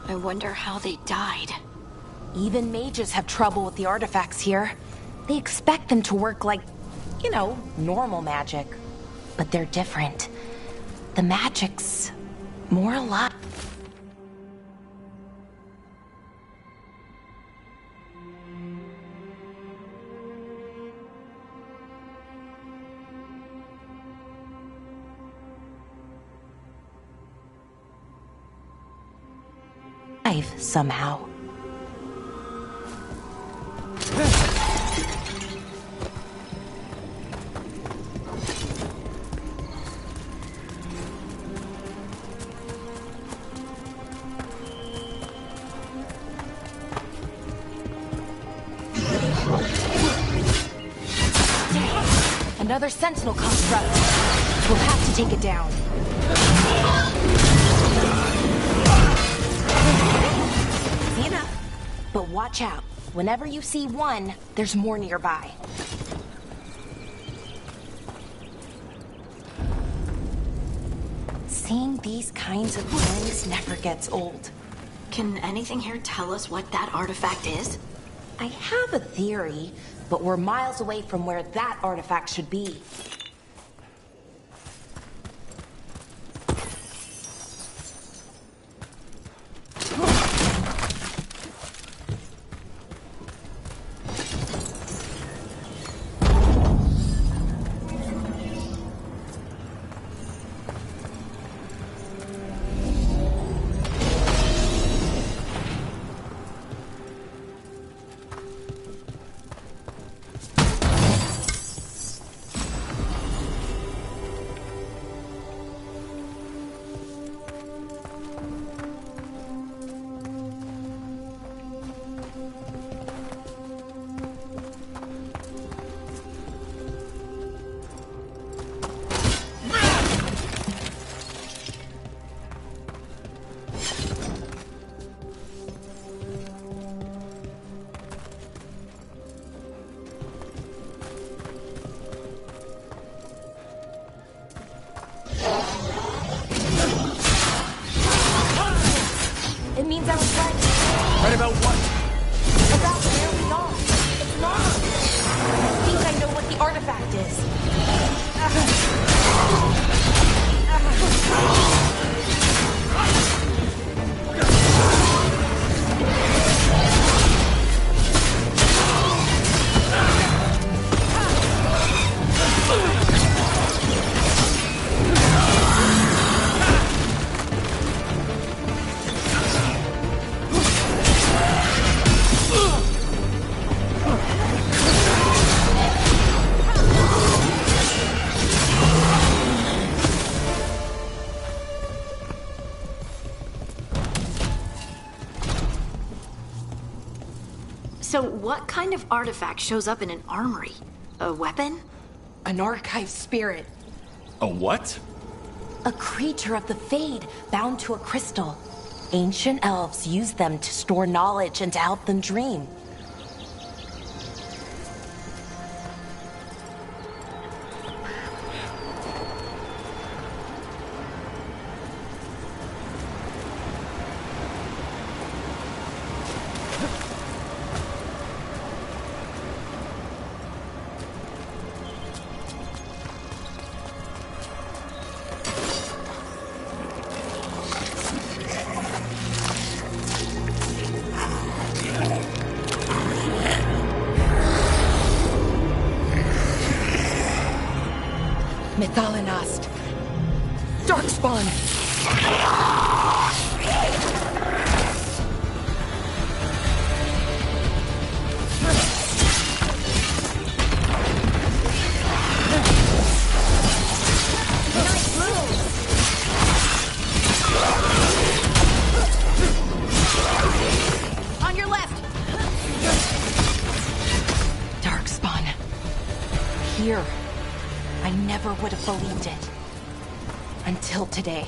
I wonder how they died. Even mages have trouble with the artifacts here. They expect them to work like, you know, normal magic. But they're different. The magic's more alive. alive somehow. Another sentinel construct. We'll have to take it down. Easy enough. But watch out. Whenever you see one, there's more nearby. Seeing these kinds of things never gets old. Can anything here tell us what that artifact is? I have a theory, but we're miles away from where that artifact should be. It means I was right. Right about what? About where we are. It's long. I think I know what the artifact is. So what kind of artifact shows up in an armory? A weapon? An archive spirit. A what? A creature of the Fade, bound to a crystal. Ancient elves use them to store knowledge and to help them dream. Mythalinast. Darkspawn. On your left! Darkspawn. Here. I never would have believed it. Until today.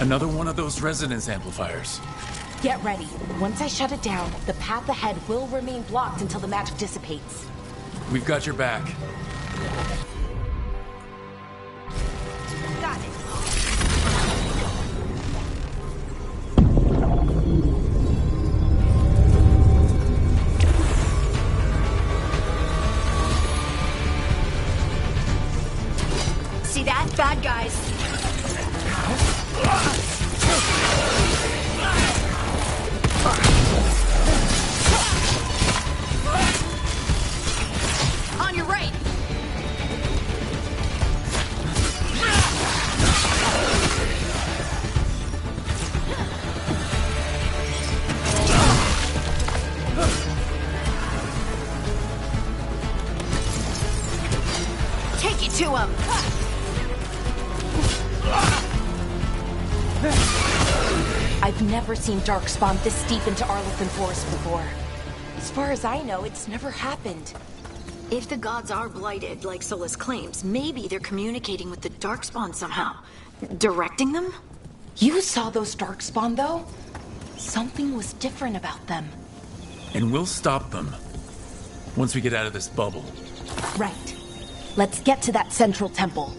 Another one of those resonance amplifiers. Get ready. Once I shut it down, the path ahead will remain blocked until the magic dissipates. We've got your back. Got it. See that? Bad guys. On your right. Take it to him. I've never seen Darkspawn this deep into Arlethan Forest before. As far as I know, it's never happened. If the gods are blighted, like Solus claims, maybe they're communicating with the Darkspawn somehow. Directing them? You saw those Darkspawn, though? Something was different about them. And we'll stop them. Once we get out of this bubble. Right. Let's get to that central temple.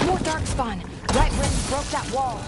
More Darkspawn! Right where you broke that wall.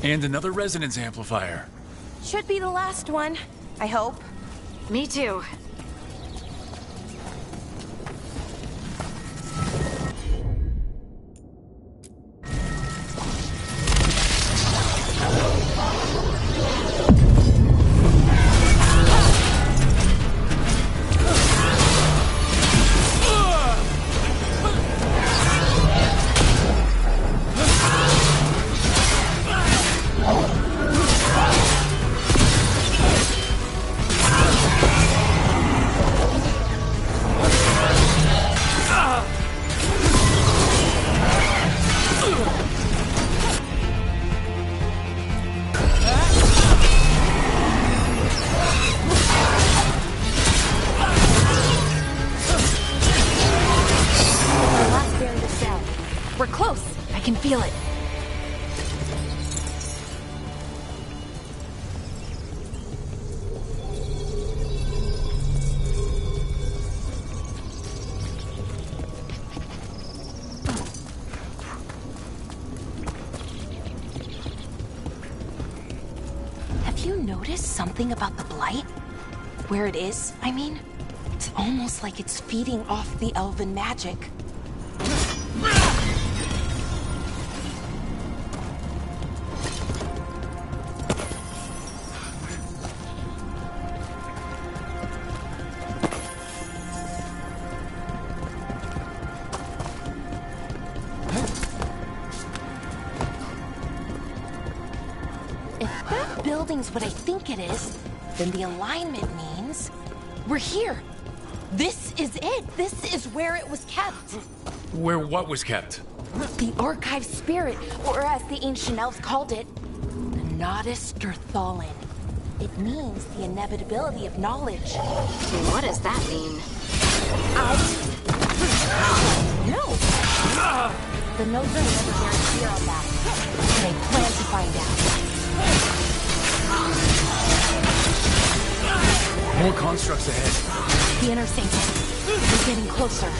And another resonance amplifier. Should be the last one, I hope. Me too. We're close. I can feel it. Have you noticed something about the blight? Where it is, I mean? It's almost like it's feeding off the elven magic. Building's what I think it is, then the alignment means we're here. This is it. This is where it was kept. Where what was kept? The archive spirit, or as the ancient elves called it, the Nodus Derthalin. It means the inevitability of knowledge. What does that mean? No! The notes are never very clear on that. They plan to find out. More constructs ahead. The inner sanctum. We're getting closer.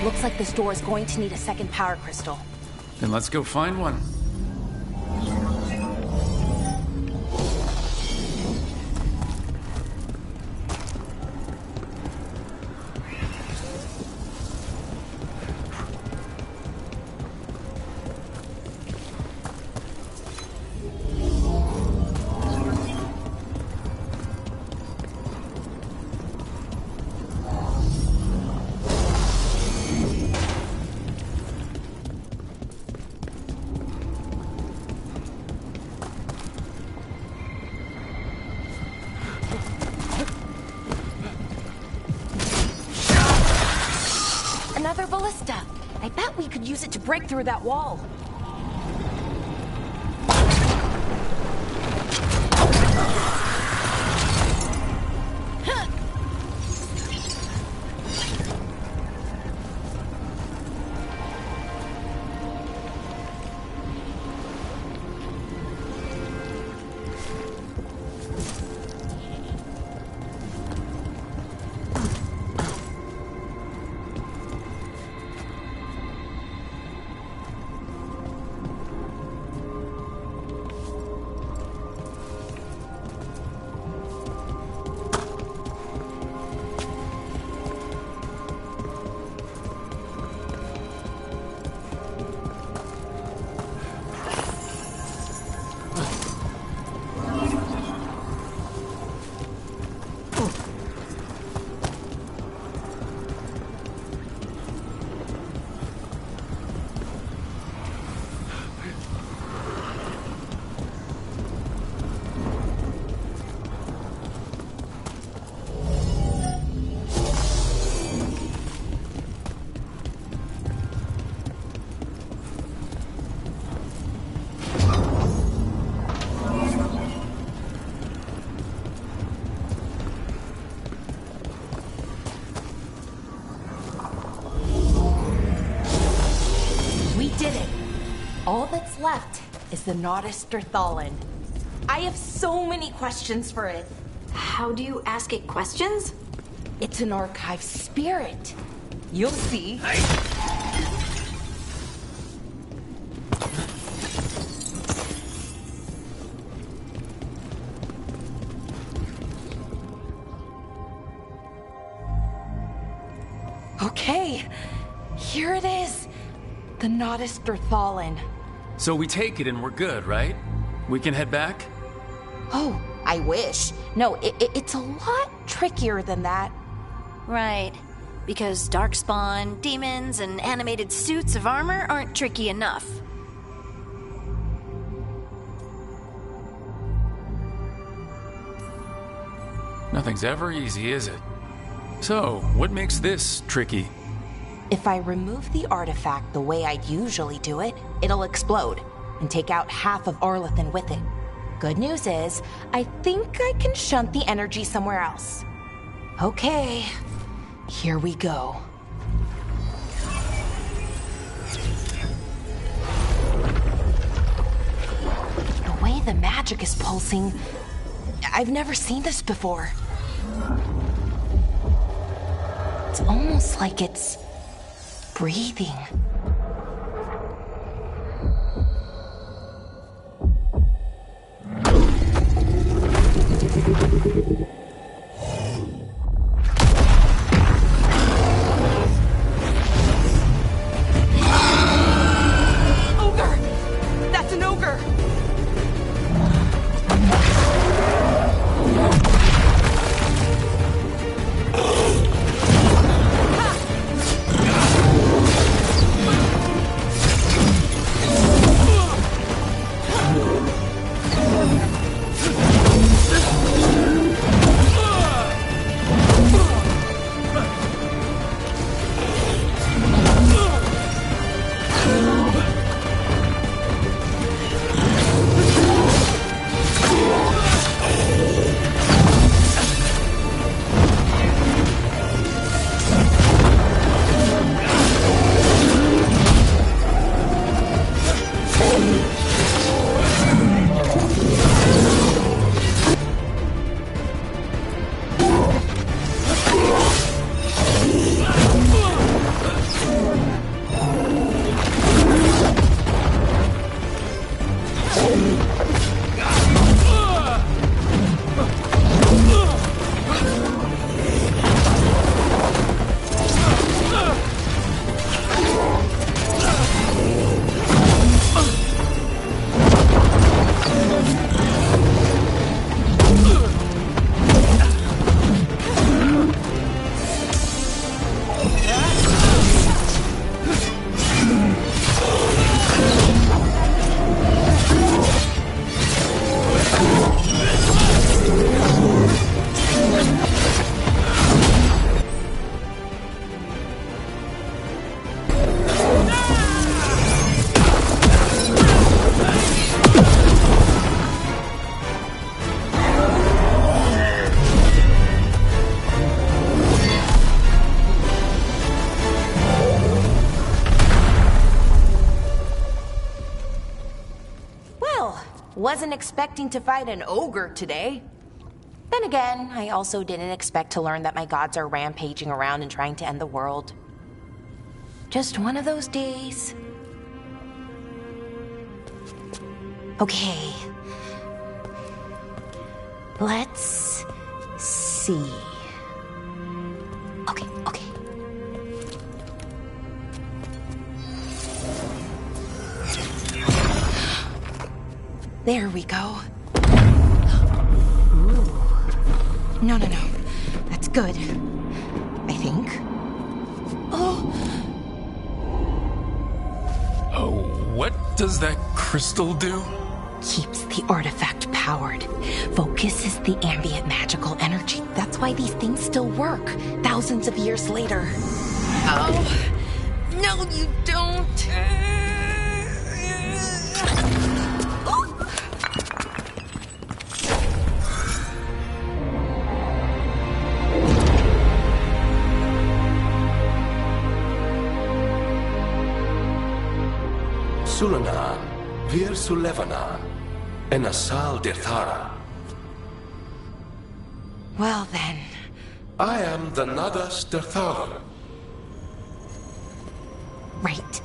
Looks like this door is going to need a second power crystal. Then let's go find one. Another ballista. I bet we could use it to break through that wall. All that's left is the Naughterthallen. I have so many questions for it. How do you ask it questions? It's an archive spirit. You'll see. Okay, here it is. The Naughterthallen. So we take it and we're good, right? We can head back? Oh, I wish. No, it's a lot trickier than that. Right. Because darkspawn, demons, and animated suits of armor aren't tricky enough. Nothing's ever easy, is it? So, what makes this tricky? If I remove the artifact the way I'd usually do it, it'll explode and take out half of Arlathan with it. Good news is, I think I can shunt the energy somewhere else. Okay, here we go. The way the magic is pulsing, I've never seen this before. It's almost like it's breathing. wasn't expecting to fight an ogre today. Then again, I also didn't expect to learn that my gods are rampaging around and trying to end the world. Just one of those days. Okay. Let's see. Okay. There we go. Ooh. No. That's good. I think. Oh, what does that crystal do? keeps the artifact powered. Focuses the ambient magical energy. That's why these things still work, thousands of years later. Oh, no you don't. Sulana, Vir Sulevana, and Asal Dirthara. Well then. I am the Nadas Dirthara. Right,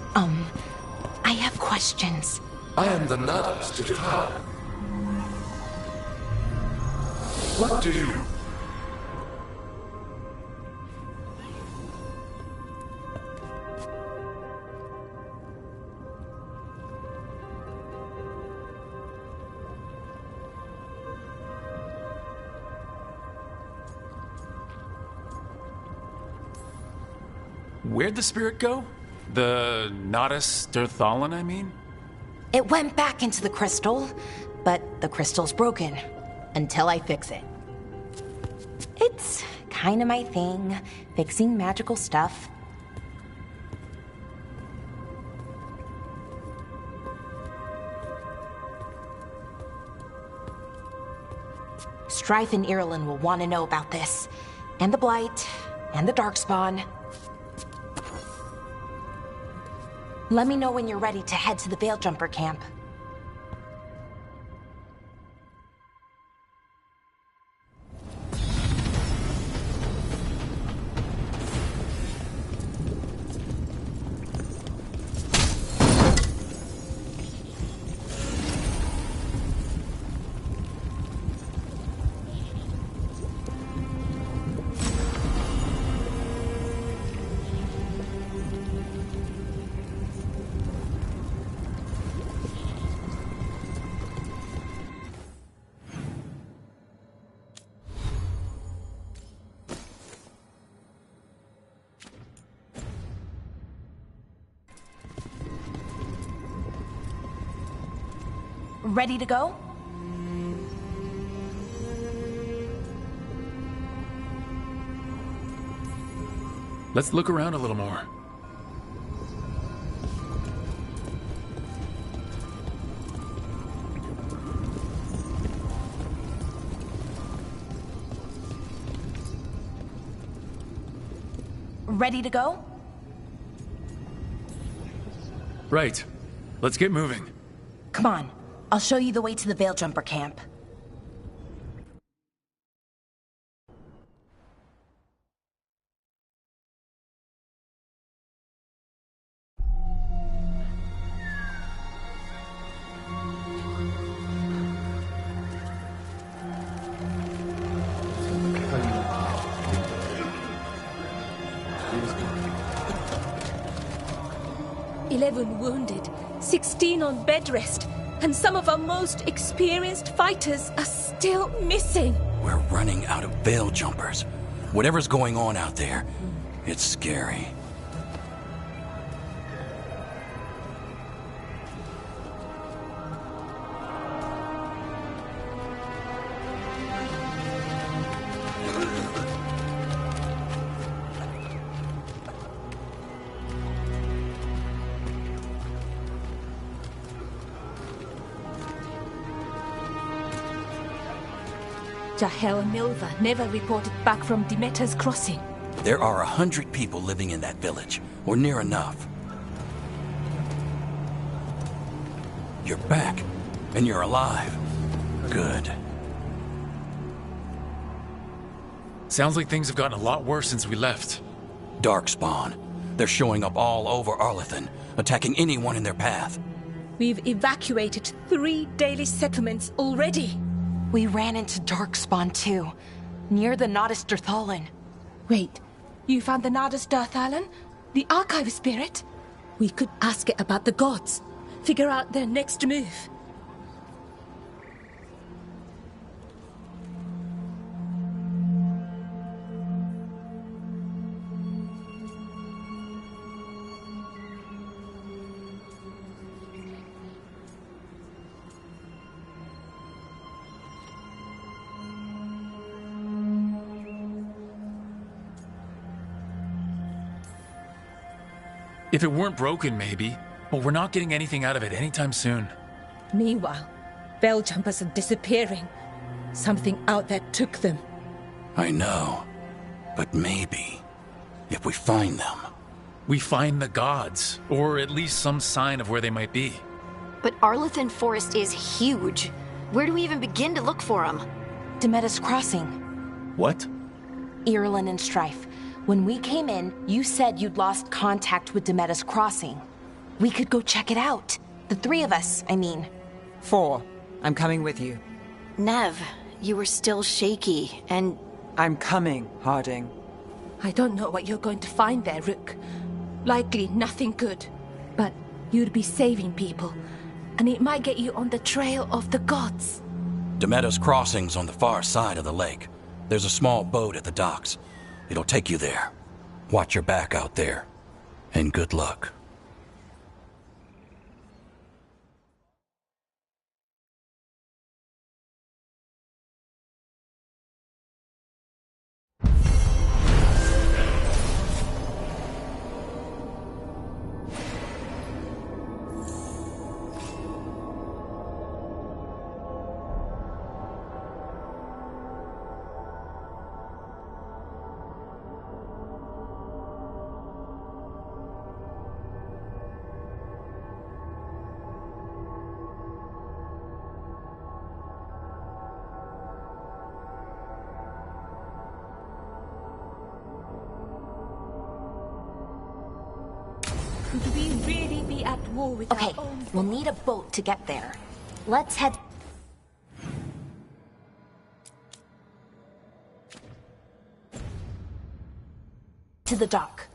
I have questions. I am the Nadas Dirthara. What do you... Where'd the spirit go? The Nadas Dirthalan, I mean? It went back into the crystal, but the crystal's broken. Until I fix it. It's kind of my thing, fixing magical stuff. Strife and Irulan will want to know about this. And the Blight, and the Darkspawn. Let me know when you're ready to head to the Veil Jumper camp. Ready to go? Let's look around a little more. Ready to go? Right. Let's get moving. Come on. I'll show you the way to the Veil Jumper camp. "11 wounded, 16 on bed rest. And some of our most experienced fighters are still missing. We're running out of Veil Jumpers. Whatever's going on out there, it's scary. Jahel and Milva never reported back from Demeter's crossing. There are 100 people living in that village, or near enough. You're back. And you're alive. Good. Sounds like things have gotten a lot worse since we left. Darkspawn. They're showing up all over Arlethan, attacking anyone in their path. We've evacuated 3 daily settlements already. We ran into Darkspawn too, near the Nodus Dirthalan. Wait, you found the Nodus Dirthalan? The Archive Spirit? We could ask it about the gods. Figure out their next move. If it weren't broken, maybe. But we're not getting anything out of it anytime soon. Meanwhile, Veil Jumpers are disappearing. Something out there took them. I know. But maybe, if we find them... We find the gods, or at least some sign of where they might be. But Arlethan Forest is huge. Where do we even begin to look for them? Demetus Crossing. What? Irulan and Strife. When we came in, you said you'd lost contact with Demetus Crossing. We could go check it out. The 3 of us, I mean. 4. I'm coming with you. Nev, you were still shaky, and... I'm coming, Harding. I don't know what you're going to find there, Rook. Likely nothing good. But you'd be saving people, and it might get you on the trail of the gods. Demetus Crossing's on the far side of the lake. There's a small boat at the docks. It'll take you there. Watch your back out there. And good luck. Could we really be at war with Okay, our own... we'll need a boat to get there. Let's head... to the dock.